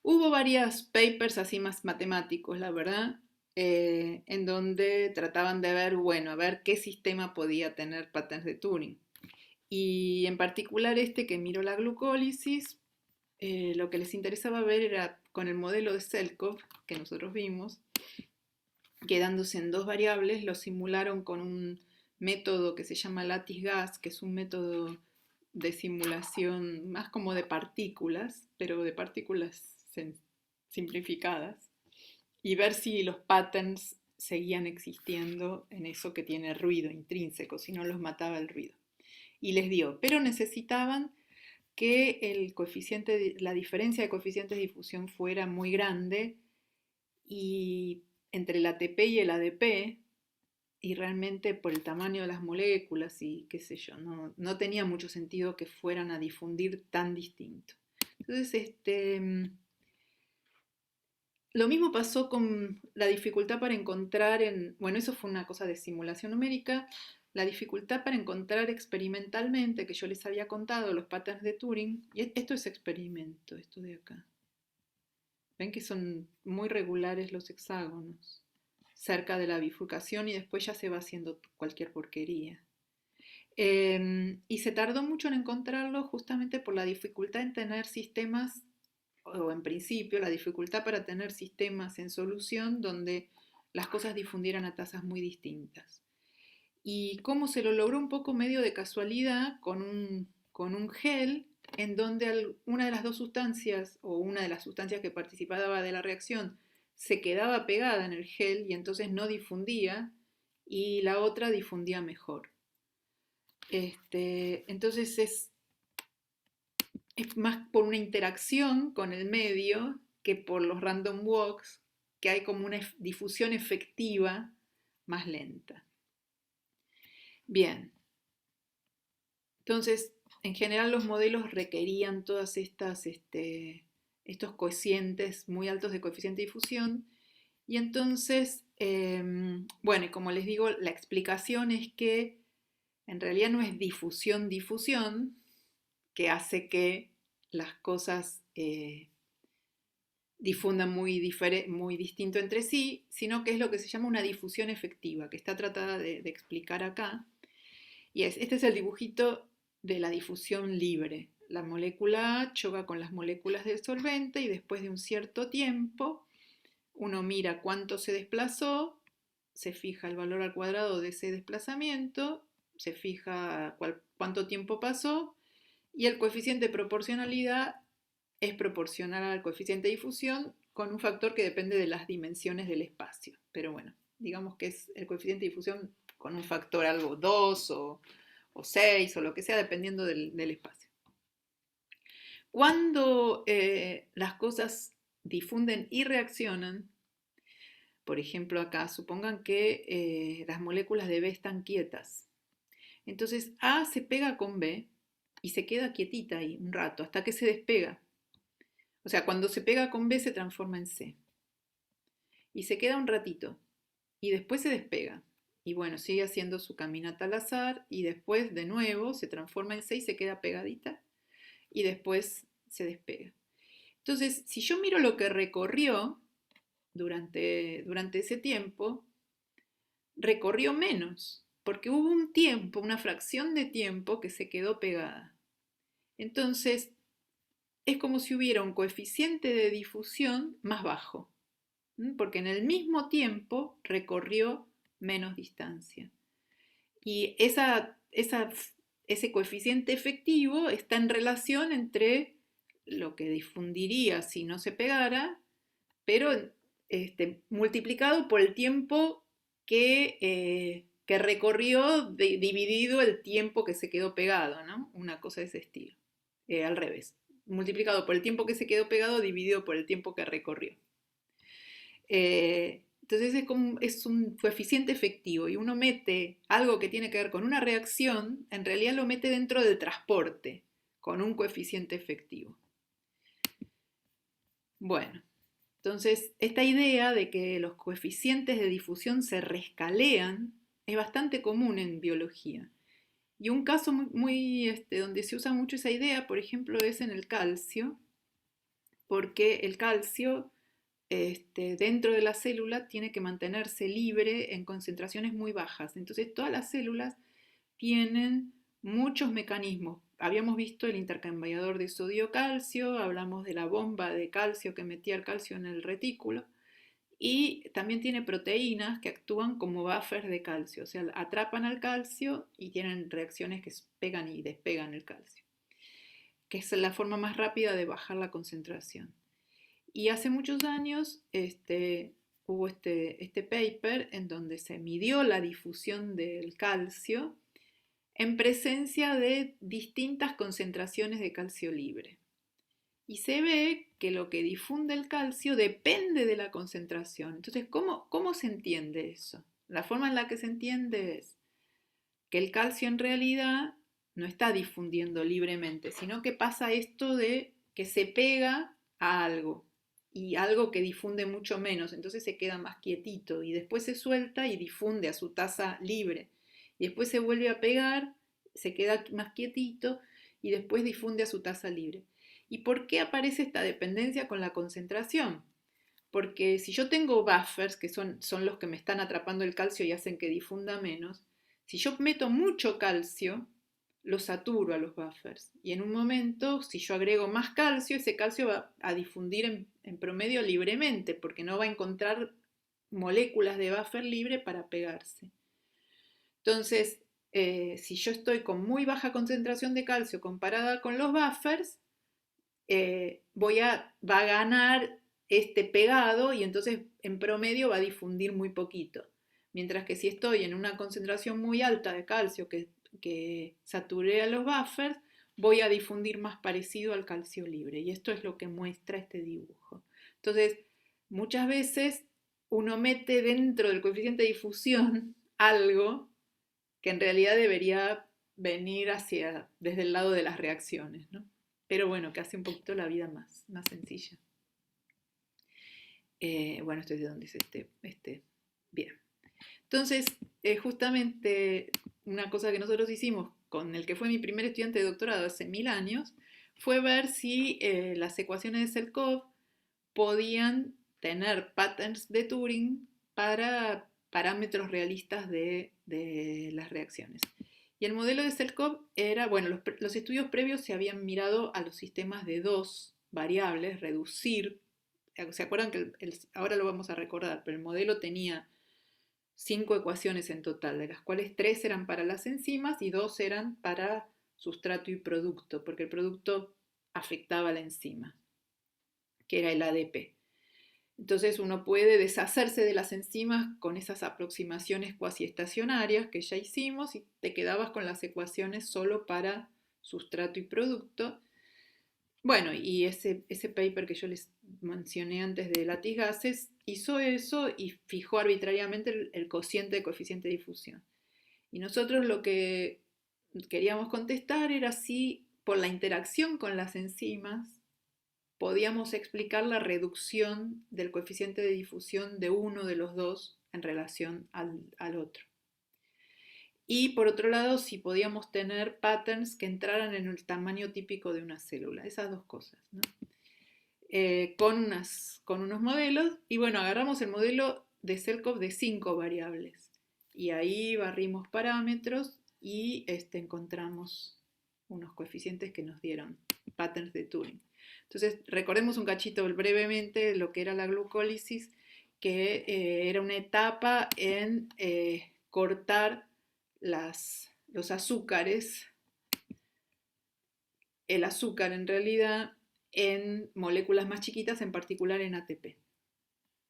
hubo varias papers así más matemáticos, la verdad, en donde trataban de ver, bueno, a ver qué sistema podía tener patterns de Turing. Y en particular que miró la glucólisis, lo que les interesaba ver era con el modelo de Selkov que nosotros vimos, quedándose en dos variables, lo simularon con un método que se llama lattice gas, que es un método de simulación más como de partículas, pero de partículas simplificadas, y ver si los patterns seguían existiendo en eso que tiene ruido intrínseco, si no los mataba el ruido. Y les dio, pero necesitaban que la diferencia de coeficientes de difusión fuera muy grande y entre el ATP y el ADP, y realmente por el tamaño de las moléculas y qué sé yo, no tenía mucho sentido que fueran a difundir tan distinto. Entonces, lo mismo pasó con la dificultad para encontrar bueno, eso fue una cosa de simulación numérica, la dificultad para encontrar experimentalmente, que yo les había contado, los patterns de Turing, y esto es experimento, esto de acá. Ven que son muy regulares los hexágonos, cerca de la bifurcación y después ya se va haciendo cualquier porquería. Y se tardó mucho en encontrarlo justamente por la dificultad en tener sistemas, o en principio la dificultad para tener sistemas en solución donde las cosas difundieran a tasas muy distintas. Y cómo se lo logró un poco medio de casualidad con un gel en donde una de las dos sustancias o una de las sustancias que participaba de la reacción se quedaba pegada en el gel y entonces no difundía y la otra difundía mejor. Entonces es más por una interacción con el medio que por los random walks, que hay como una difusión efectiva más lenta. Bien, entonces en general los modelos requerían todas estos cocientes muy altos de coeficiente de difusión y entonces, bueno, y como les digo, la explicación es que en realidad no es difusión que hace que las cosas difundan muy distinto entre sí, sino que es lo que se llama una difusión efectiva, que está tratada de explicar acá. Y este es el dibujito de la difusión libre. La molécula A choca con las moléculas del solvente y después de un cierto tiempo uno mira cuánto se desplazó, se fija el valor al cuadrado de ese desplazamiento, se fija cuánto tiempo pasó y el coeficiente de proporcionalidad es proporcional al coeficiente de difusión con un factor que depende de las dimensiones del espacio. Pero bueno, digamos que es el coeficiente de difusión con un factor algo 2 o 6 o lo que sea, dependiendo del espacio. Cuando las cosas difunden y reaccionan, por ejemplo acá, supongan que las moléculas de B están quietas. Entonces A se pega con B y se queda quietita ahí un rato, hasta que se despega. O sea, cuando se pega con B se transforma en C. Y se queda un ratito. Y después se despega. Y bueno, sigue haciendo su caminata al azar. Y después de nuevo se transforma en C y se queda pegadita. Y después se despega. Entonces, si yo miro lo que recorrió durante ese tiempo, recorrió menos. Porque hubo un tiempo, una fracción de tiempo que se quedó pegada. Entonces, es como si hubiera un coeficiente de difusión más bajo, porque en el mismo tiempo recorrió menos distancia. Y ese coeficiente efectivo está en relación entre lo que difundiría si no se pegara, pero multiplicado por el tiempo que recorrió dividido el tiempo que se quedó pegado, ¿no? Una cosa de ese estilo. Al revés, multiplicado por el tiempo que se quedó pegado dividido por el tiempo que recorrió. Entonces es un coeficiente efectivo y uno mete algo que tiene que ver con una reacción, en realidad lo mete dentro del transporte, con un coeficiente efectivo. Bueno, entonces esta idea de que los coeficientes de difusión se rescalean es bastante común en biología. Y un caso donde se usa mucho esa idea, por ejemplo, es en el calcio, porque el calcio dentro de la célula tiene que mantenerse libre en concentraciones muy bajas. Entonces todas las células tienen muchos mecanismos. Habíamos visto el intercambiador de sodio-calcio, hablamos de la bomba de calcio que metía el calcio en el retículo, Y también tiene proteínas que actúan como buffers de calcio, o sea, atrapan al calcio y tienen reacciones que pegan y despegan el calcio, que es la forma más rápida de bajar la concentración. Y hace muchos años hubo este paper en donde se midió la difusión del calcio en presencia de distintas concentraciones de calcio libre. Y se ve que lo que difunde el calcio depende de la concentración. Entonces, ¿cómo se entiende eso? La forma en la que se entiende es que el calcio en realidad no está difundiendo libremente, sino que pasa esto de que se pega a algo y algo que difunde mucho menos, entonces se queda más quietito y después se suelta y difunde a su tasa libre y después se vuelve a pegar, se queda más quietito y después difunde a su tasa libre. ¿Y por qué aparece esta dependencia con la concentración? Porque si yo tengo buffers, que son los que me están atrapando el calcio y hacen que difunda menos, si yo meto mucho calcio, lo saturo a los buffers. Y en un momento, si yo agrego más calcio, ese calcio va a difundir en promedio libremente, porque no va a encontrar moléculas de buffer libre para pegarse. Entonces, si yo estoy con muy baja concentración de calcio comparada con los buffers, va a ganar este pegado y entonces en promedio va a difundir muy poquito. Mientras que si estoy en una concentración muy alta de calcio que saturé a los buffers, voy a difundir más parecido al calcio libre. Y esto es lo que muestra este dibujo. Entonces, muchas veces uno mete dentro del coeficiente de difusión algo que en realidad debería venir desde el lado de las reacciones, ¿no? Pero bueno, que hace un poquito la vida más sencilla. Bueno, esto es de donde es bien. Entonces, justamente una cosa que nosotros hicimos con el que fue mi primer estudiante de doctorado hace 1000 años, fue ver si las ecuaciones de Selkov podían tener patterns de Turing para parámetros realistas de las reacciones. Y el modelo de Selkov era, bueno, los estudios previos se habían mirado a los sistemas de 2 variables, reducir. ¿Se acuerdan que ahora lo vamos a recordar, pero el modelo tenía 5 ecuaciones en total, de las cuales 3 eran para las enzimas y 2 eran para sustrato y producto, porque el producto afectaba a la enzima, que era el ADP. Entonces uno puede deshacerse de las enzimas con esas aproximaciones cuasi estacionarias que ya hicimos y te quedabas con las ecuaciones solo para sustrato y producto. Bueno, y ese paper que yo les mencioné antes de Lattice Gases hizo eso y fijó arbitrariamente el cociente de coeficiente de difusión. Y nosotros lo que queríamos contestar era si por la interacción con las enzimas podíamos explicar la reducción del coeficiente de difusión de uno de los dos en relación al otro. Y por otro lado, si podíamos tener patterns que entraran en el tamaño típico de una célula. Esas dos cosas, ¿no? Con unos modelos. Y bueno, agarramos el modelo de Selkov de 5 variables. Y ahí barrimos parámetros y encontramos unos coeficientes que nos dieron patterns de Turing. Entonces, recordemos un cachito brevemente lo que era la glucólisis, que era una etapa en cortar los azúcares, el azúcar en realidad, en moléculas más chiquitas, en particular en ATP,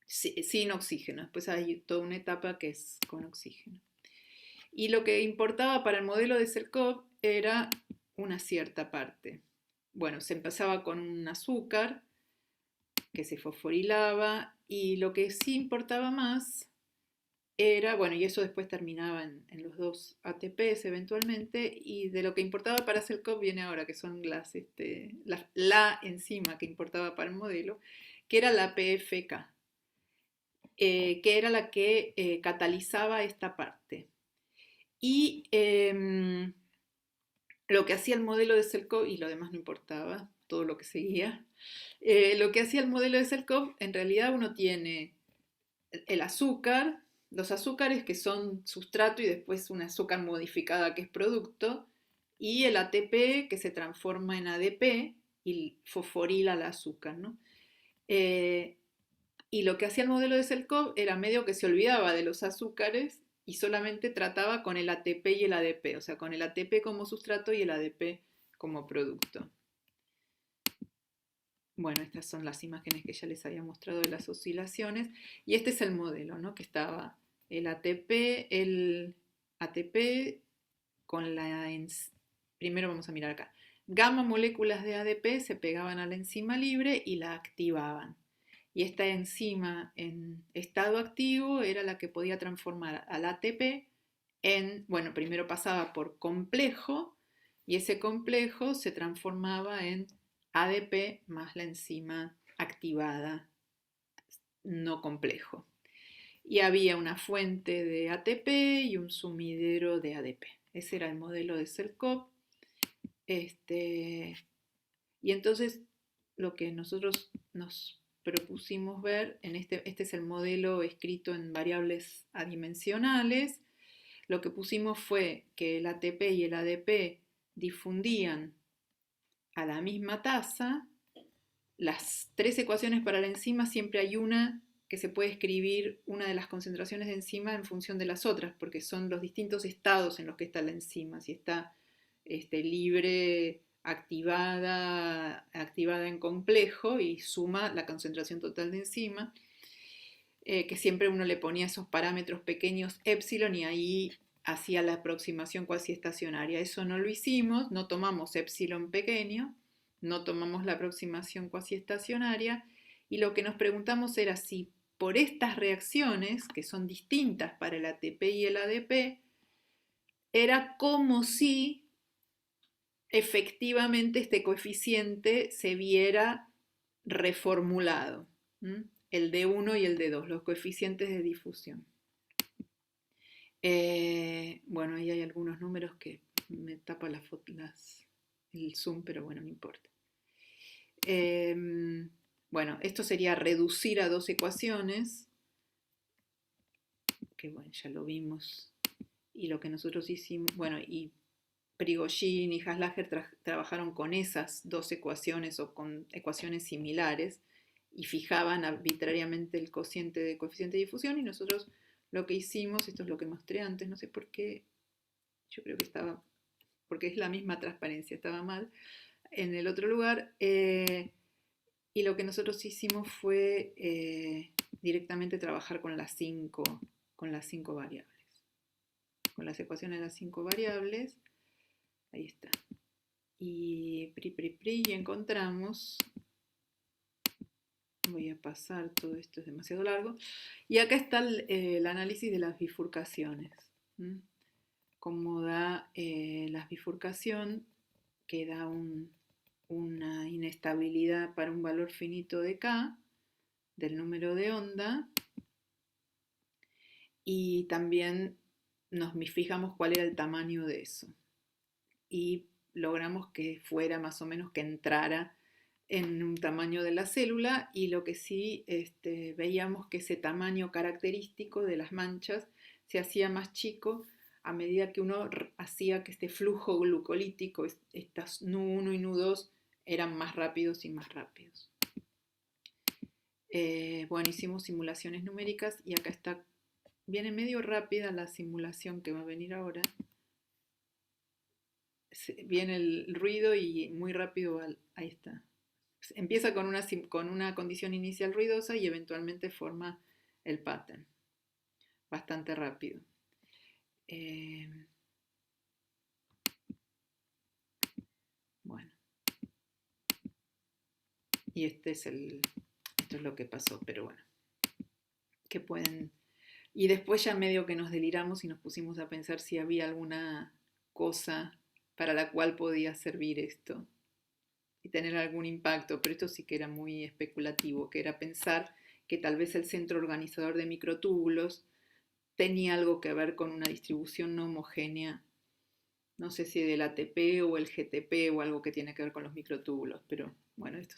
sin oxígeno. Después hay toda una etapa que es con oxígeno. Y lo que importaba para el modelo de Selkov era una cierta parte. Bueno, se empezaba con un azúcar que se fosforilaba y lo que sí importaba más era, bueno, y eso después terminaba en los 2 ATPs eventualmente, y de lo que importaba para Selkov viene ahora, que son la enzima que importaba para el modelo, que era la PFK, que era la que catalizaba esta parte. Y lo que hacía el modelo de Selkov, y lo demás no importaba, todo lo que seguía, lo que hacía el modelo de Selkov, en realidad uno tiene el azúcar, los azúcares que son sustrato y después una azúcar modificada que es producto, y el ATP que se transforma en ADP y fosforila el azúcar, ¿no? Y lo que hacía el modelo de Selkov era medio que se olvidaba de los azúcares y solamente trataba con el ATP y el ADP, o sea, con el ATP como sustrato y el ADP como producto. Bueno, estas son las imágenes que ya les había mostrado de las oscilaciones. Y este es el modelo, ¿no? Que estaba el ATP con la... Primero vamos a mirar acá. Gamma moléculas de ADP se pegaban a la enzima libre y la activaban. Y esta enzima en estado activo era la que podía transformar al ATP en, bueno, primero pasaba por complejo y ese complejo se transformaba en ADP más la enzima activada no complejo. Y había una fuente de ATP y un sumidero de ADP. Ese era el modelo de Selkov. Y entonces lo que nosotros nos propusimos ver, este es el modelo escrito en variables adimensionales, lo que pusimos fue que el ATP y el ADP difundían a la misma tasa. Las tres ecuaciones para la enzima siempre hay una que se puede escribir una de las concentraciones de enzima en función de las otras, porque son los distintos estados en los que está la enzima. Si está libre, activada en complejo y suma la concentración total de enzima, que siempre uno le ponía esos parámetros pequeños epsilon y ahí hacía la aproximación cuasi estacionaria. Eso no lo hicimos, no tomamos epsilon pequeño, no tomamos la aproximación cuasi estacionaria y lo que nos preguntamos era si por estas reacciones, que son distintas para el ATP y el ADP, era como si efectivamente este coeficiente se viera reformulado, el D1 y el D2, los coeficientes de difusión. Bueno, ahí hay algunos números que me tapa el zoom, pero bueno, no importa. Bueno, esto sería reducir a dos ecuaciones, que bueno, ya lo vimos, y lo que nosotros hicimos, bueno, y Prigogine y Haslager trabajaron con esas dos ecuaciones o con ecuaciones similares y fijaban arbitrariamente el cociente de coeficiente de difusión y nosotros lo que hicimos, esto es lo que mostré antes, no sé por qué, yo creo que estaba, porque es la misma transparencia, estaba mal en el otro lugar, y lo que nosotros hicimos fue directamente trabajar con las cinco variables, con las ecuaciones de las 5 variables. Ahí está. Y y encontramos, voy a pasar, todo esto es demasiado largo, y acá está el análisis de las bifurcaciones. Cómo da la bifurcación, que da una inestabilidad para un valor finito de K, del número de onda, y también nos fijamos cuál era el tamaño de eso. Y logramos que fuera más o menos que entrara en un tamaño de la célula y lo que sí veíamos que ese tamaño característico de las manchas se hacía más chico a medida que uno hacía que este flujo glucolítico, estas NU1 y NU2 eran más rápidos y más rápidos. Bueno, hicimos simulaciones numéricas y acá está, viene medio rápida la simulación que va a venir ahora. Viene el ruido y muy rápido, ahí está. Empieza con una condición inicial ruidosa y eventualmente forma el pattern. Bastante rápido. Bueno. Y esto es lo que pasó, pero bueno. Que pueden... Y después ya medio que nos deliramos y nos pusimos a pensar si había alguna cosa para la cual podía servir esto y tener algún impacto, pero esto sí que era muy especulativo, que era pensar que tal vez el centro organizador de microtúbulos tenía algo que ver con una distribución no homogénea, no sé si del ATP o el GTP o algo que tiene que ver con los microtúbulos, pero bueno, esto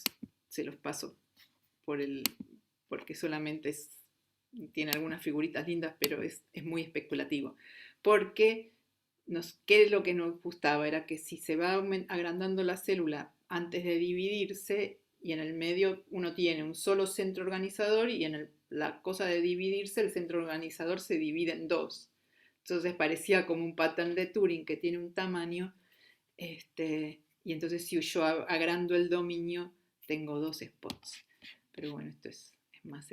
se los paso porque solamente tiene algunas figuritas lindas, pero es muy especulativo, porque ¿qué es lo que nos gustaba? Era que si se va agrandando la célula antes de dividirse, y en el medio uno tiene un solo centro organizador y en la cosa de dividirse, el centro organizador se divide en dos. Entonces parecía como un pattern de Turing que tiene un tamaño, y entonces si yo agrando el dominio, tengo dos spots. Pero bueno, esto es más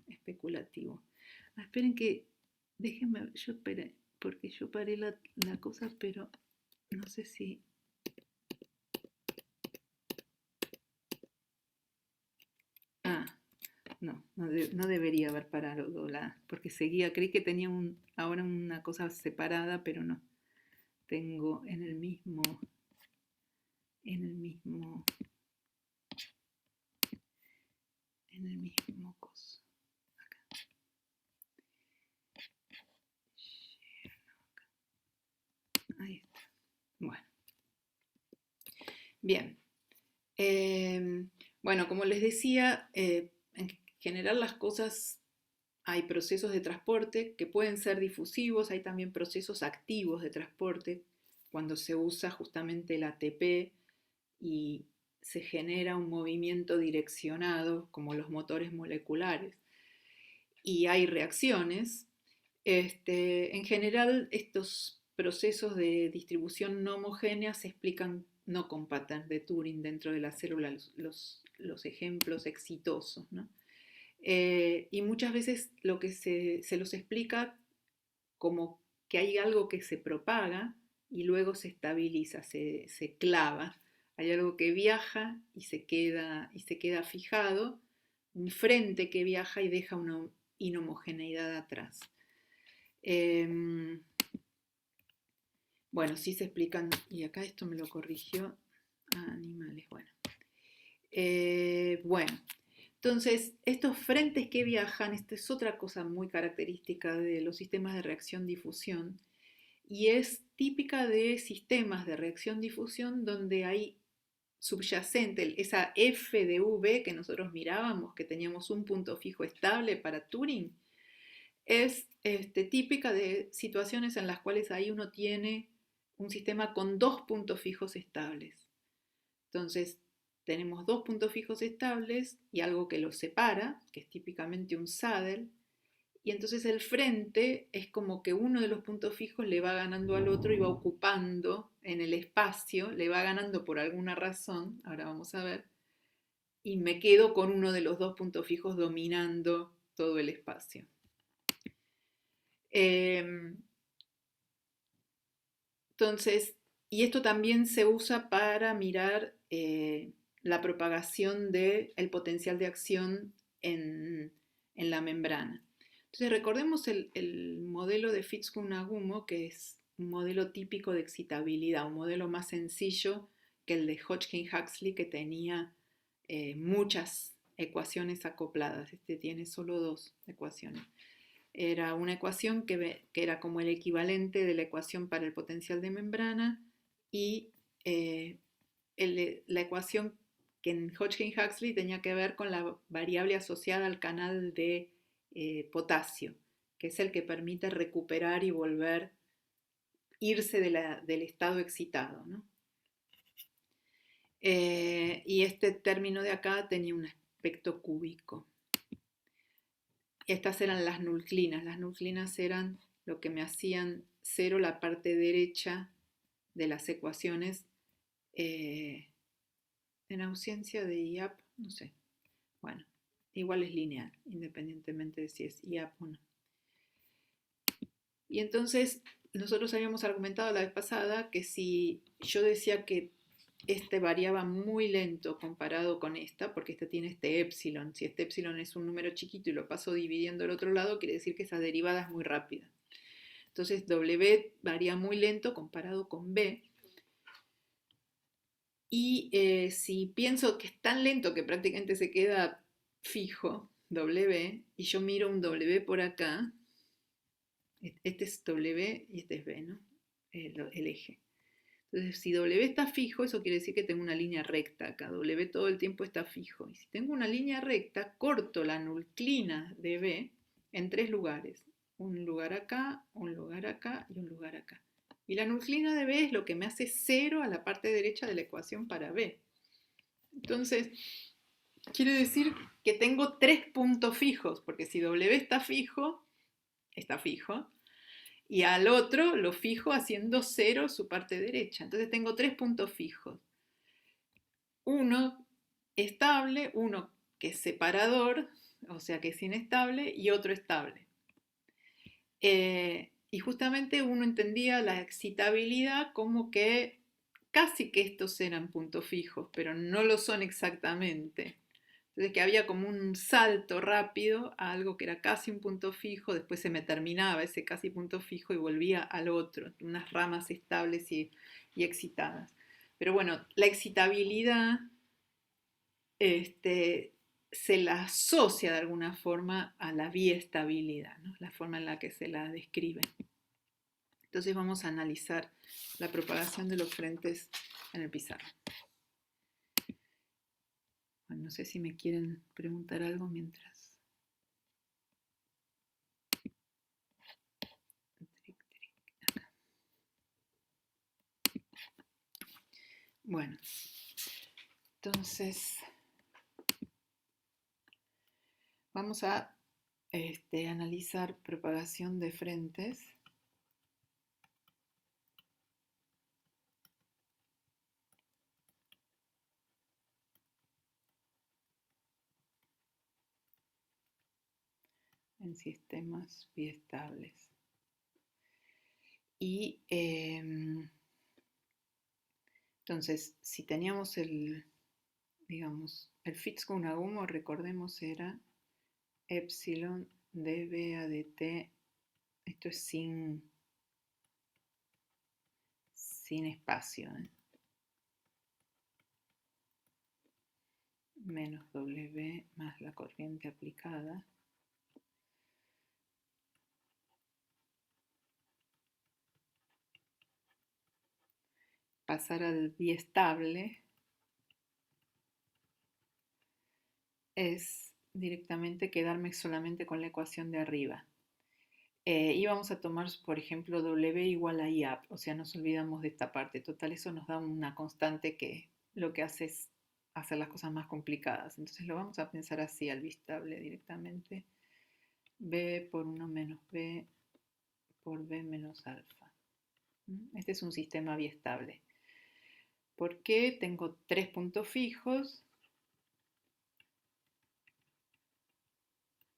especulativo. Esperen que, déjenme, yo esperé, porque yo paré la cosa, pero no sé si... No debería haber parado porque seguía, creí que tenía ahora una cosa separada, pero no. Tengo en el mismo coso. Acá. Ahí está. Bueno. Bien. Bueno, como les decía, en general las cosas, hay procesos de transporte que pueden ser difusivos, hay también procesos activos de transporte, cuando se usa justamente el ATP y se genera un movimiento direccionado, como los motores moleculares, y hay reacciones. En general, estos procesos de distribución no homogénea se explican no con pattern de Turing dentro de la célula, los ejemplos exitosos, ¿no? Y muchas veces lo que se los explica como que hay algo que se propaga y luego se estabiliza, se clava. Hay algo que viaja y se queda fijado, un frente que viaja y deja una inhomogeneidad atrás. Bueno, sí se explican, y acá esto me lo corrigió, animales, bueno. Bueno, entonces, estos frentes que viajan, esta es otra cosa muy característica de los sistemas de reacción-difusión, y es típica de sistemas de reacción-difusión donde hay subyacente, esa F de V que nosotros mirábamos, que teníamos un punto fijo estable para Turing, es típica de situaciones en las cuales ahí uno tiene un sistema con dos puntos fijos estables. Entonces, tenemos dos puntos fijos estables y algo que los separa, que es típicamente un saddle, y entonces el frente es como que uno de los puntos fijos le va ganando al otro y va ocupando en el espacio, le va ganando por alguna razón, ahora vamos a ver, y me quedo con uno de los dos puntos fijos dominando todo el espacio. Entonces, y esto también se usa para mirar la propagación del potencial de acción en la membrana. Entonces, recordemos el modelo de Fitts-Nagumo, que es un modelo típico de excitabilidad, un modelo más sencillo que el de Hodgkin-Huxley, que tenía muchas ecuaciones acopladas. Este tiene solo dos ecuaciones. Era una ecuación que era como el equivalente de la ecuación para el potencial de membrana y la ecuación que en Hodgkin-Huxley tenía que ver con la variable asociada al canal de potasio, que es el que permite recuperar y volver, irse del estado excitado, ¿no? Y este término de acá tenía un aspecto cúbico. Estas eran las nuclinas. Las nuclinas eran lo que me hacían cero la parte derecha de las ecuaciones en ausencia de IAP, no sé. Bueno, igual es lineal, independientemente de si es IAP o no. Y entonces nosotros habíamos argumentado la vez pasada que si yo decía que este variaba muy lento comparado con esta, porque esta tiene este épsilon. Si este épsilon es un número chiquito y lo paso dividiendo al otro lado, quiere decir que esa derivada es muy rápida. Entonces W varía muy lento comparado con B. Y si pienso que es tan lento que prácticamente se queda fijo W, y yo miro un W por acá, este es W y este es B, ¿no? El eje. Entonces, si W está fijo, eso quiere decir que tengo una línea recta acá. W todo el tiempo está fijo. Y si tengo una línea recta, corto la nuclina de B en tres lugares. Un lugar acá, un lugar acá y un lugar acá. Y la nuclina de B es lo que me hace cero a la parte derecha de la ecuación para B. Entonces, quiere decir que tengo 3 puntos fijos, porque si W está fijo, y al otro lo fijo haciendo 0 su parte derecha. Entonces tengo 3 puntos fijos. Uno estable, uno que es separador, o sea que es inestable, y otro estable. Y justamente uno entendía la excitabilidad como que casi que estos eran puntos fijos, pero no lo son exactamente. Entonces que había como un salto rápido a algo que era casi un punto fijo, después se me terminaba ese casi punto fijo y volvía al otro, unas ramas estables y excitadas. Pero bueno, la excitabilidad se la asocia de alguna forma a la biestabilidad, ¿no? La forma en la que se la describe. Entonces vamos a analizar la propagación de los frentes en el pizarrón. Bueno, no sé si me quieren preguntar algo mientras. Bueno, entonces vamos a analizar propagación de frentes. En sistemas biestables. Y entonces, si teníamos digamos, el Fitzko-Nagumo, recordemos, era epsilon dB a dt, esto es sin espacio, menos W más la corriente aplicada. Pasar al biestable es directamente quedarme solamente con la ecuación de arriba. Y vamos a tomar, por ejemplo, W igual a IAP, o sea, nos olvidamos de esta parte. Total, eso nos da una constante que lo que hace es hacer las cosas más complicadas. Entonces lo vamos a pensar así, al biestable directamente. B por 1 menos B por B menos alfa. Este es un sistema biestable. ¿Por qué? Tengo 3 puntos fijos.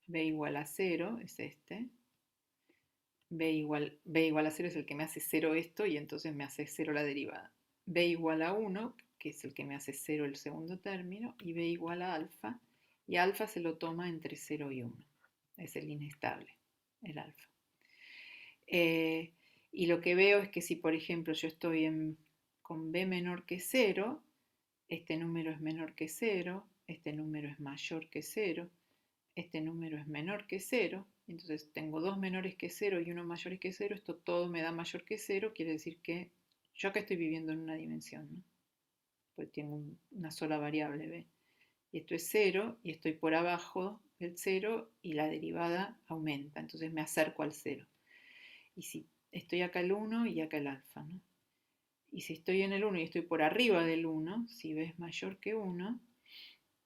B igual a 0 es este. B igual a 0 es el que me hace 0 esto y entonces me hace 0 la derivada. B igual a 1, que es el que me hace 0 el segundo término, y B igual a alfa, y alfa se lo toma entre 0 y 1. Es el inestable, el alfa. Y lo que veo es que si, por ejemplo, yo estoy con B menor que 0, este número es menor que 0, este número es mayor que 0, este número es menor que 0, entonces tengo dos menores que 0 y uno mayor que 0, esto todo me da mayor que 0, quiere decir que yo acá estoy viviendo en una dimensión, ¿no? Pues tengo una sola variable b. Y esto es 0 y estoy por abajo del 0 y la derivada aumenta, entonces me acerco al 0. Y si estoy acá el 1 y acá el alfa, ¿no? Y si estoy en el 1 y estoy por arriba del 1, si b es mayor que 1,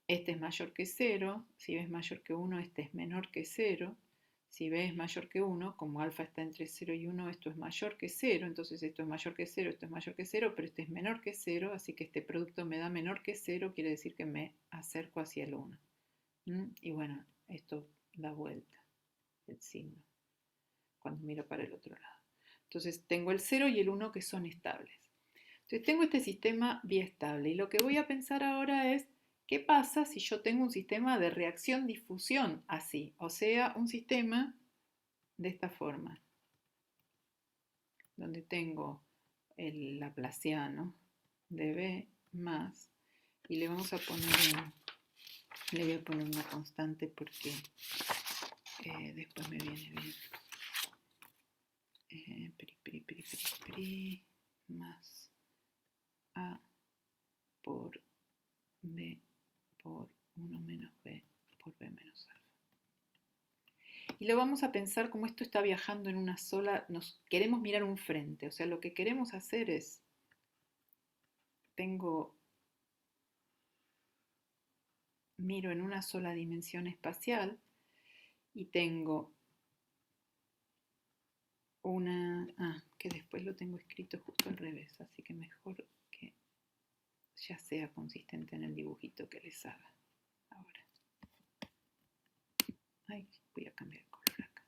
este es mayor que 0, si b es mayor que 1, este es menor que 0, si b es mayor que 1, como alfa está entre 0 y 1, esto es mayor que 0, entonces esto es mayor que 0, esto es mayor que 0, pero este es menor que 0, así que este producto me da menor que 0, quiere decir que me acerco hacia el 1. Y bueno, esto da vuelta el signo cuando miro para el otro lado. Entonces tengo el 0 y el 1 que son estables. Entonces tengo este sistema biestable y lo que voy a pensar ahora es ¿qué pasa si yo tengo un sistema de reacción-difusión así? O sea, un sistema de esta forma, donde tengo el laplaciano de B más, y le vamos a poner le voy a poner una constante porque después me viene bien. Más A por B por 1 menos B por B menos alfa. Y lo vamos a pensar como esto está viajando en una sola, nos queremos mirar un frente, o sea, lo que queremos hacer es, tengo miro en una sola dimensión espacial y tengo que después lo tengo escrito justo al revés, así que mejor que ya sea consistente en el dibujito que les haga ahora. Ay, voy a cambiar el color acá.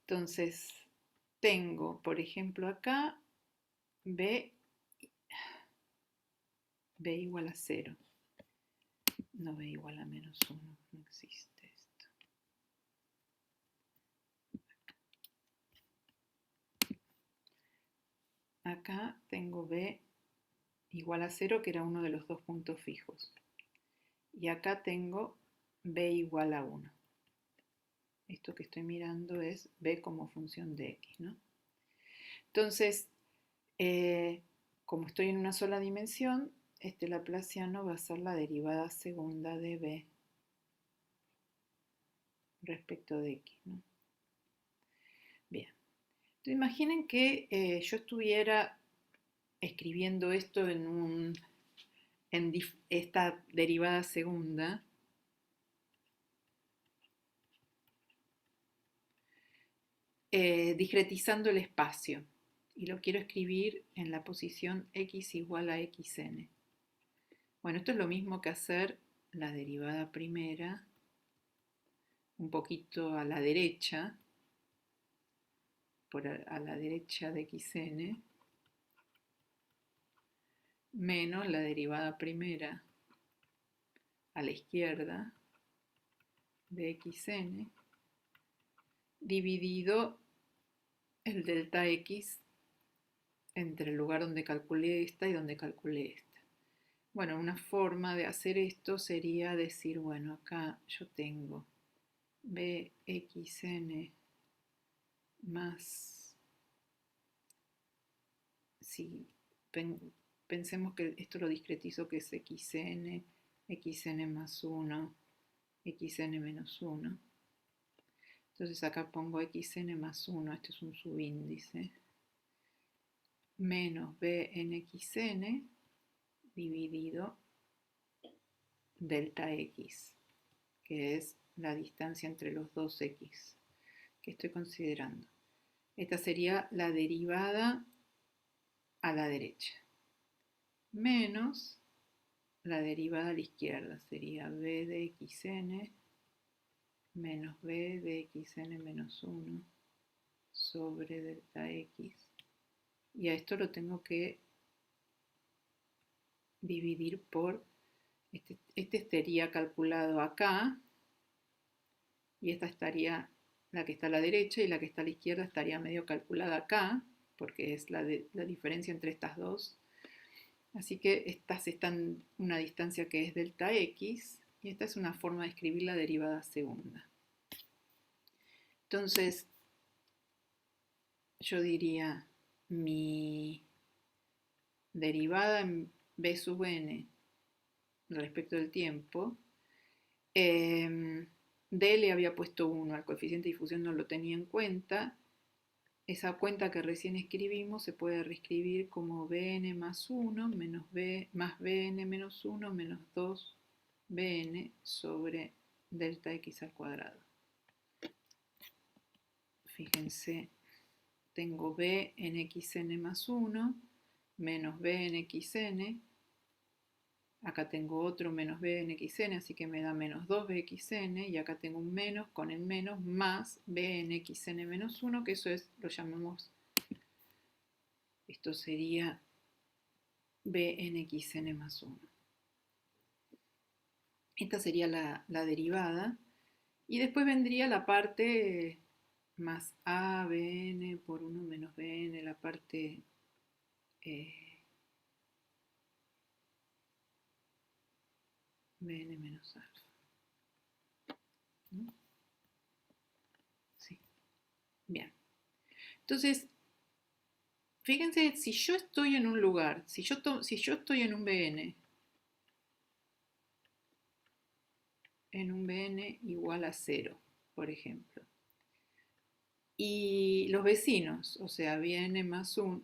Entonces, tengo, por ejemplo, acá b igual a 0. No b igual a menos 1, no existe esto. Acá tengo b igual a 0, que era uno de los dos puntos fijos. Y acá tengo b igual a 1. Esto que estoy mirando es b como función de x, ¿no? Entonces, como estoy en una sola dimensión, este laplaciano va a ser la derivada segunda de b respecto de x, ¿no? Bien. Entonces, imaginen que yo estuviera escribiendo esto en esta derivada segunda discretizando el espacio y lo quiero escribir en la posición x igual a xn. Bueno, esto es lo mismo que hacer la derivada primera un poquito a la derecha, a la derecha de xn, menos la derivada primera a la izquierda de xn, dividido el delta x entre el lugar donde calculé esta y donde calculé esta. Bueno, una forma de hacer esto sería decir, bueno, acá yo tengo bxn más, si pensemos que esto lo discretizo, que es xn más 1, xn menos 1. Entonces acá pongo xn más 1, este es un subíndice, menos b en xn dividido delta x, que es la distancia entre los dos x que estoy considerando. Esta sería la derivada a la derecha, menos la derivada a la izquierda, sería b de xn menos b de xn menos 1 sobre delta x. Y a esto lo tengo que dividir por, este estaría calculado acá, y esta estaría, la que está a la derecha y la que está a la izquierda estaría medio calculada acá, porque es la diferencia entre estas dos. Así que estas están a una distancia que es delta x, y esta es una forma de escribir la derivada segunda. Entonces, yo diría mi derivada en b sub n respecto del tiempo, d le había puesto 1, al coeficiente de difusión no lo tenía en cuenta. Esa cuenta que recién escribimos se puede reescribir como bn más 1 menos b más bn menos 1 menos 2 bn sobre delta x al cuadrado. Fíjense, tengo b en xn más 1 menos b en xn. Acá tengo otro menos b en xn, así que me da menos 2bxn, y acá tengo un menos con el menos más b en xn menos 1, que eso es, lo llamamos, esto sería b en xn más 1. Esta sería la derivada, y después vendría la parte más a bn por 1 menos bn, la parte bn menos alfa, ¿no? Sí. Bien. Entonces, fíjense, si yo estoy en un lugar, si yo estoy en un bn igual a 0, por ejemplo, y los vecinos, o sea, n más 1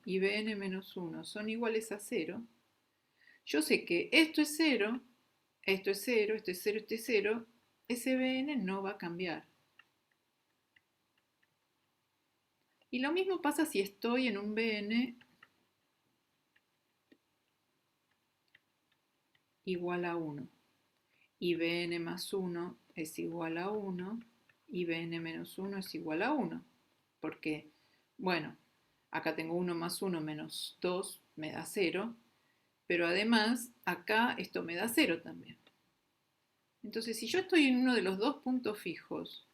y bn menos 1 son iguales a 0, Yo sé que esto es 0, esto es 0, esto es 0, esto es 0. Ese Bn no va a cambiar. Y lo mismo pasa si estoy en un Bn igual a 1. Y Bn más 1 es igual a 1. Y Bn menos 1 es igual a 1. Porque, bueno, acá tengo 1 más 1 menos 2 me da 0. Pero además, acá esto me da 0 también. Entonces, si yo estoy en uno de los dos puntos fijos,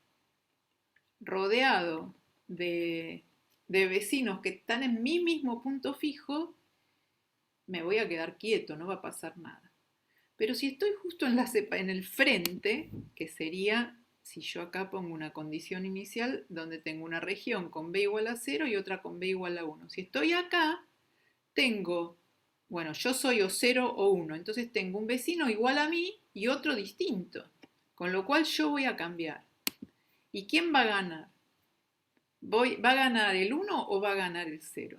rodeado de vecinos que están en mi mismo punto fijo, me voy a quedar quieto, no va a pasar nada. Pero si estoy justo en el frente, que sería si yo acá pongo una condición inicial donde tengo una región con b igual a 0 y otra con b igual a 1. Si estoy acá, tengo, bueno, yo soy o 0 o 1, entonces tengo un vecino igual a mí y otro distinto, con lo cual yo voy a cambiar. ¿Y quién va a ganar? ¿Va a ganar el 1 o va a ganar el 0?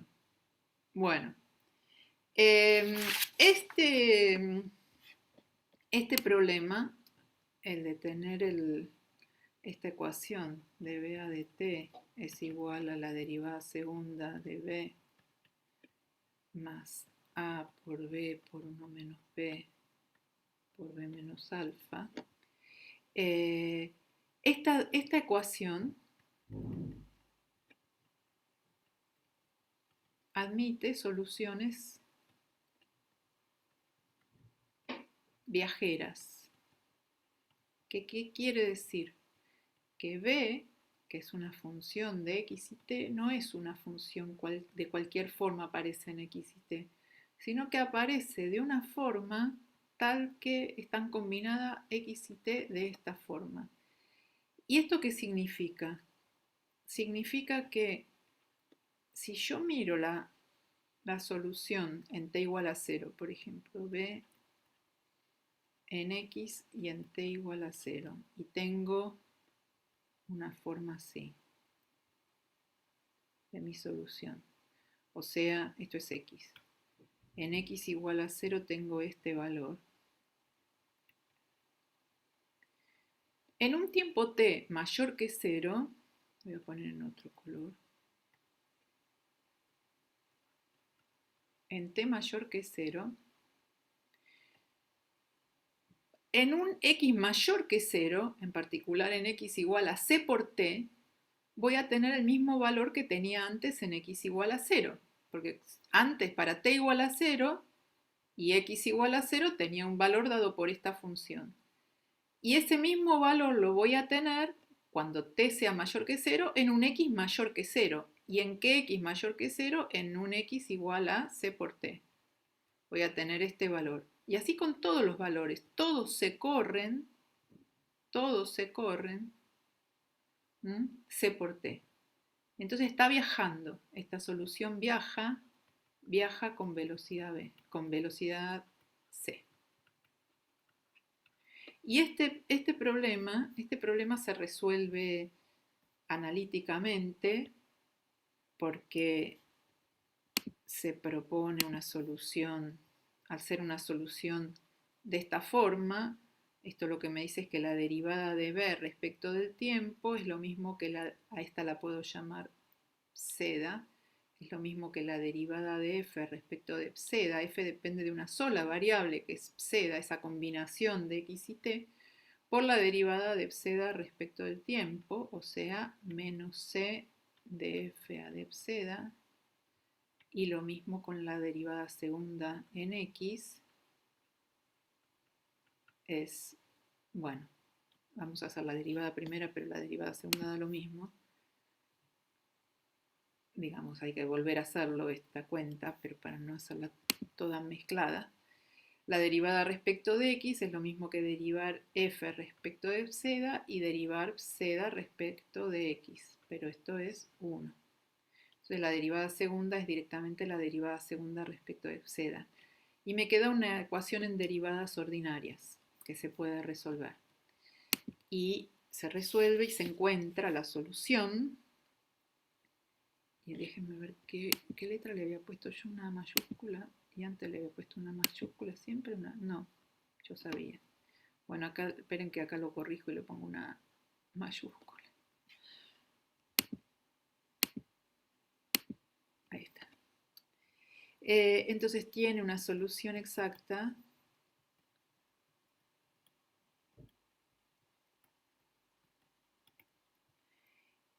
Bueno, este problema, el de tener esta ecuación de BA de t es igual a la derivada segunda de b más a por b por 1 menos b por b menos alfa, esta ecuación admite soluciones viajeras. ¿Qué quiere decir? Que b, que es una función de x y t, no es una función de cualquier forma aparece en x y t, sino que aparece de una forma tal que están combinadas x y t de esta forma. ¿Y esto qué significa? Significa que si yo miro la solución en t igual a 0, por ejemplo, b en x y en t igual a 0, y tengo una forma así de mi solución. O sea, esto es x. En x igual a 0 tengo este valor. En un tiempo t mayor que 0, voy a poner en otro color. En t mayor que 0, en un x mayor que 0, en particular en x igual a c por t, voy a tener el mismo valor que tenía antes en x igual a 0. Porque antes para t igual a 0 y x igual a 0 tenía un valor dado por esta función. Y ese mismo valor lo voy a tener cuando t sea mayor que 0 en un x mayor que 0. ¿Y en qué x mayor que 0? En un x igual a c por t. Voy a tener este valor. Y así con todos los valores. Todos se corren, c por t. Entonces está viajando. Esta solución viaja con velocidad v, con velocidad c. Y este problema se resuelve analíticamente porque se propone una solución, al ser una solución de esta forma, esto lo que me dice es que la derivada de b respecto del tiempo es lo mismo que a esta la puedo llamar pseda, es lo mismo que la derivada de f respecto de pseda. F depende de una sola variable que es pseda, esa combinación de x y t, por la derivada de pseda respecto del tiempo, o sea, menos c de f a de pseda, y lo mismo con la derivada segunda en x, es, bueno, vamos a hacer la derivada primera, pero la derivada segunda da lo mismo. Digamos, hay que volver a hacerlo esta cuenta, pero para no hacerla toda mezclada. La derivada respecto de x es lo mismo que derivar f respecto de pseda y derivar pseda respecto de x, pero esto es 1. Entonces la derivada segunda es directamente la derivada segunda respecto de pseda. Y me queda una ecuación en derivadas ordinarias que se puede resolver. Y se resuelve y se encuentra la solución. Y déjenme ver qué letra le había puesto yo, una mayúscula. Y antes le había puesto una mayúscula, siempre una... No, yo sabía. Bueno, acá, esperen que acá lo corrijo y le pongo una mayúscula. Ahí está. Entonces tiene una solución exacta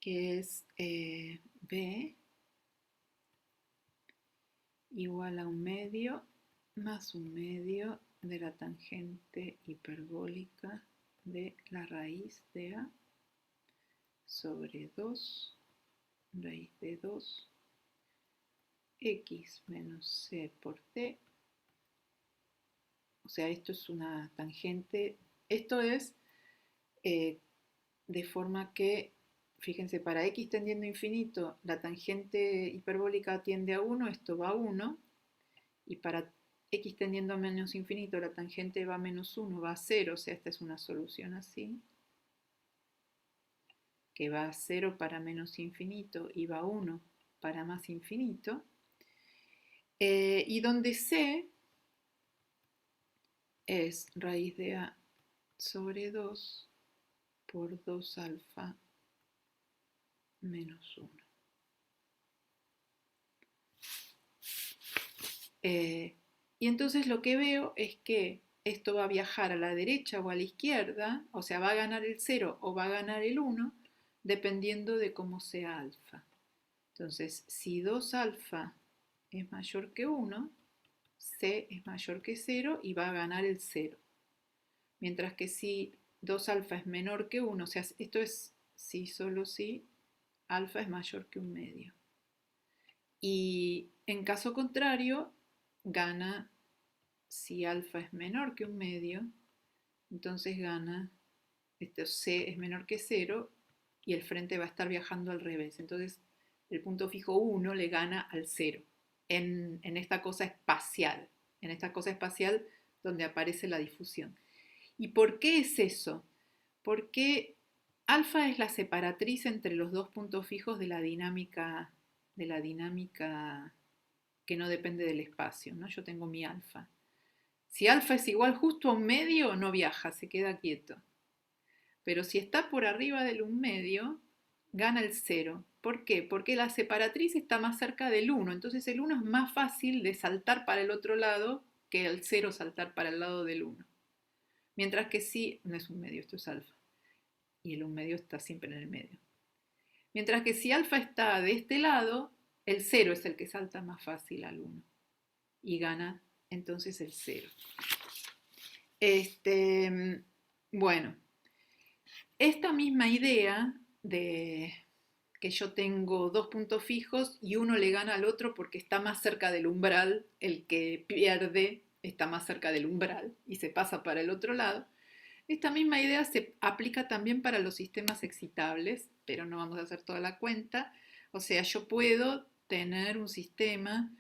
que es B igual a 1/2 más 1/2 de la tangente hiperbólica de la raíz de A sobre 2 raíz de 2 x menos c por t. O sea, esto es una tangente, esto es de forma que, fíjense, para x tendiendo a infinito, la tangente hiperbólica tiende a 1, esto va a 1, y para x tendiendo a menos infinito, la tangente va a menos 1, va a 0, o sea, esta es una solución así, que va a 0 para menos infinito y va a 1 para más infinito, y donde c es raíz de a sobre 2 por 2 alfa menos 1. Y entonces lo que veo es que esto va a viajar a la derecha o a la izquierda, o sea, va a ganar el 0 o va a ganar el 1, dependiendo de cómo sea alfa. Entonces, si 2 alfa es mayor que 1, c es mayor que 0 y va a ganar el 0. Mientras que si 2 alfa es menor que 1, o sea, esto es si solo si alfa es mayor que 1/2. Y en caso contrario, gana si alfa es menor que 1/2, entonces gana, c es menor que 0 y el frente va a estar viajando al revés. Entonces el punto fijo 1 le gana al 0 en esta cosa espacial, donde aparece la difusión. ¿Y por qué es eso? Porque alfa es la separatriz entre los dos puntos fijos de la dinámica que no depende del espacio, ¿no? Yo tengo mi alfa. Si alfa es igual justo a 1/2, no viaja, se queda quieto. Pero si está por arriba del 1/2, gana el 0. ¿Por qué? Porque la separatriz está más cerca del 1. Entonces el 1 es más fácil de saltar para el otro lado que el 0 saltar para el lado del 1. Mientras que si, no es 1/2, esto es alfa. Y el 1/2 está siempre en el medio. Mientras que si alfa está de este lado, el 0 es el que salta más fácil al 1. Y gana entonces el 0. Bueno, esta misma idea de que yo tengo dos puntos fijos y uno le gana al otro porque está más cerca del umbral, el que pierde está más cerca del umbral y se pasa para el otro lado. Esta misma idea se aplica también para los sistemas excitables, pero no vamos a hacer toda la cuenta. O sea, yo puedo tener un sistema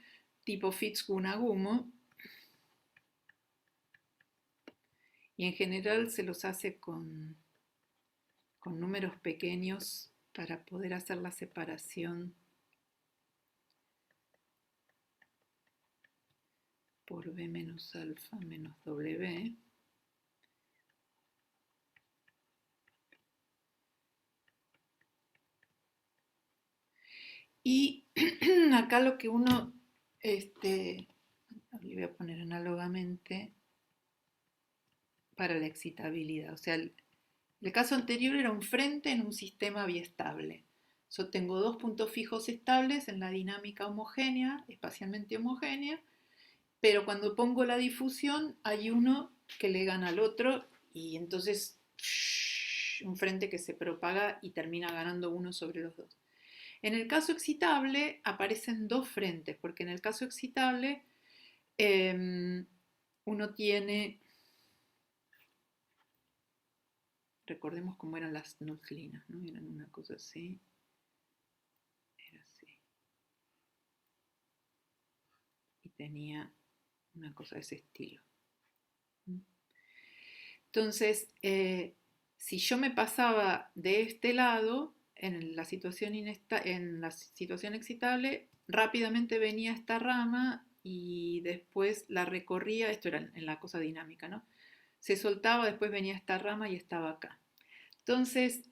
tipo Fitts-Gunagumo y en general se los hace con números pequeños para poder hacer la separación por B menos alfa menos W. Y acá lo que uno, le voy a poner análogamente para la excitabilidad. O sea, el caso anterior era un frente en un sistema biestable. Yo tengo dos puntos fijos estables en la dinámica homogénea, espacialmente homogénea, pero cuando pongo la difusión hay uno que le gana al otro y entonces un frente que se propaga y termina ganando uno sobre los dos. En el caso excitable aparecen dos frentes, porque en el caso excitable uno tiene, recordemos cómo eran las nuclinas, ¿no? Eran una cosa así, era así, y tenía una cosa de ese estilo. Entonces, si yo me pasaba de este lado, en la situación excitable, rápidamente venía esta rama y después la recorría, esto era en la cosa dinámica, ¿no? Se soltaba, después venía esta rama y estaba acá. Entonces,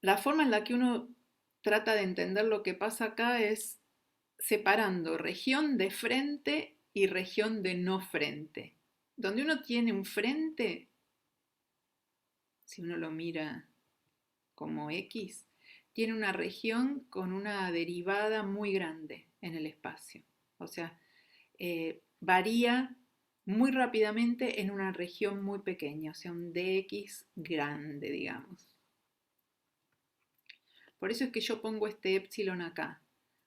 la forma en la que uno trata de entender lo que pasa acá es separando región de frente y región de no frente. Donde uno tiene un frente, si uno lo mira como X, tiene una región con una derivada muy grande en el espacio. O sea, varía muy rápidamente en una región muy pequeña, o sea, un dx grande, digamos. Por eso es que yo pongo este epsilon acá.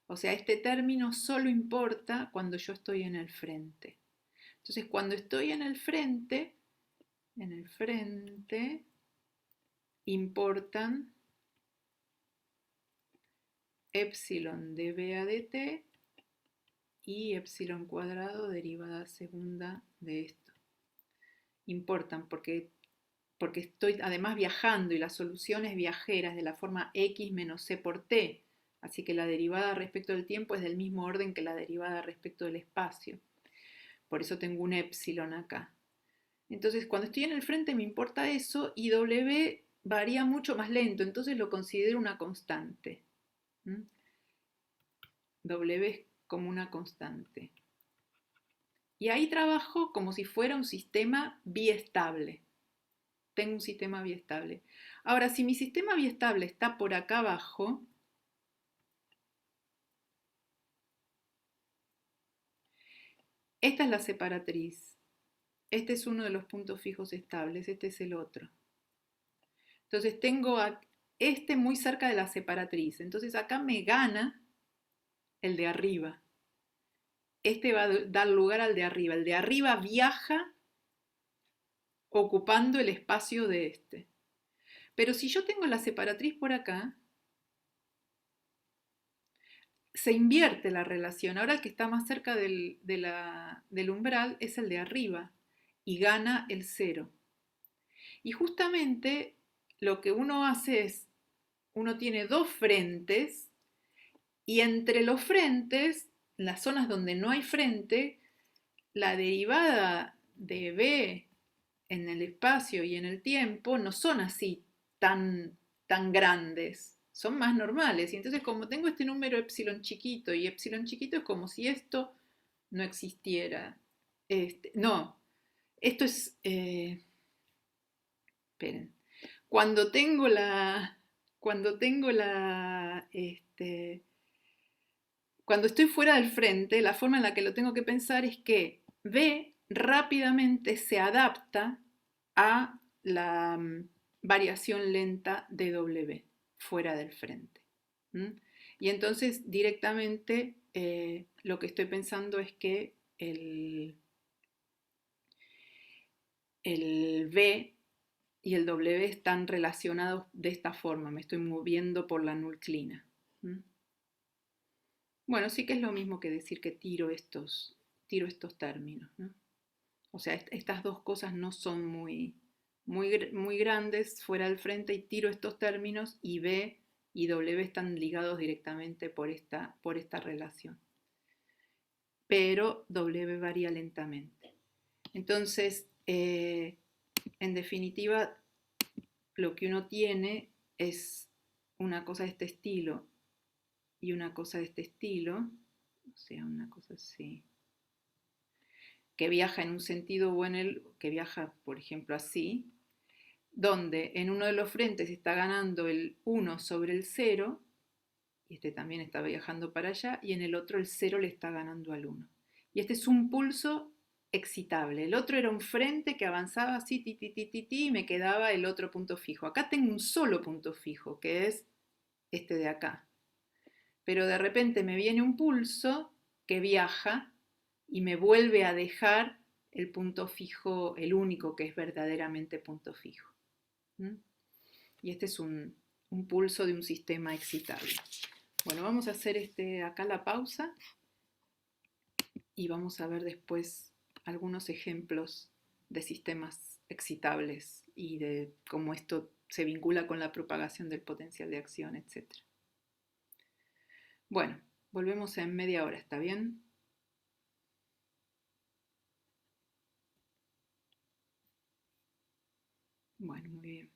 O sea, este término solo importa cuando yo estoy en el frente. Entonces, cuando estoy en el frente importan epsilon dB a dt y epsilon cuadrado derivada segunda de esto. Importan porque estoy además viajando y la solución es viajera, es de la forma x menos c por t. Así que la derivada respecto del tiempo es del mismo orden que la derivada respecto del espacio. Por eso tengo un epsilon acá. Entonces, cuando estoy en el frente me importa eso y W varía mucho más lento, entonces lo considero una constante. W es como una constante. Y ahí trabajo como si fuera un sistema biestable. Tengo un sistema biestable. Ahora, si mi sistema biestable está por acá abajo, esta es la separatriz. Este es uno de los puntos fijos estables, este es el otro. Entonces tengo a este muy cerca de la separatriz. Entonces acá me gana el de arriba. Este va a dar lugar al de arriba. El de arriba viaja ocupando el espacio de este. Pero si yo tengo la separatriz por acá, se invierte la relación. Ahora el que está más cerca del umbral es el de arriba y gana el 0. Y justamente lo que uno hace es, uno tiene dos frentes y entre los frentes, las zonas donde no hay frente, la derivada de b en el espacio y en el tiempo no son así tan grandes, son más normales. Y entonces como tengo este número epsilon chiquito y epsilon chiquito es como si esto no existiera. No, esto es... esperen. Cuando tengo la... Cuando estoy fuera del frente, la forma en la que lo tengo que pensar es que B rápidamente se adapta a la variación lenta de W fuera del frente. Y entonces directamente lo que estoy pensando es que el V y el W están relacionados de esta forma, me estoy moviendo por la nuclina. Bueno, sí que es lo mismo que decir que tiro estos términos, ¿no? O sea, estas dos cosas no son muy grandes fuera del frente y tiro estos términos y B y W están ligados directamente por esta relación. Pero W varía lentamente. Entonces, en definitiva, lo que uno tiene es una cosa de este estilo y una cosa de este estilo, o sea, una cosa así, que viaja en un sentido o en el que viaja, por ejemplo, así, donde en uno de los frentes está ganando el 1 sobre el 0, y este también está viajando para allá, y en el otro el 0 le está ganando al 1. Y este es un pulso excitable. El otro era un frente que avanzaba así, y me quedaba el otro punto fijo. Acá tengo un solo punto fijo, que es este de acá. Pero de repente me viene un pulso que viaja y me vuelve a dejar el punto fijo, el único que es verdaderamente punto fijo. Y este es un pulso de un sistema excitable. Bueno, vamos a hacer acá la pausa y vamos a ver después algunos ejemplos de sistemas excitables y de cómo esto se vincula con la propagación del potencial de acción, etc. Bueno, Volvemos en media hora, ¿está bien? Bueno, muy bien.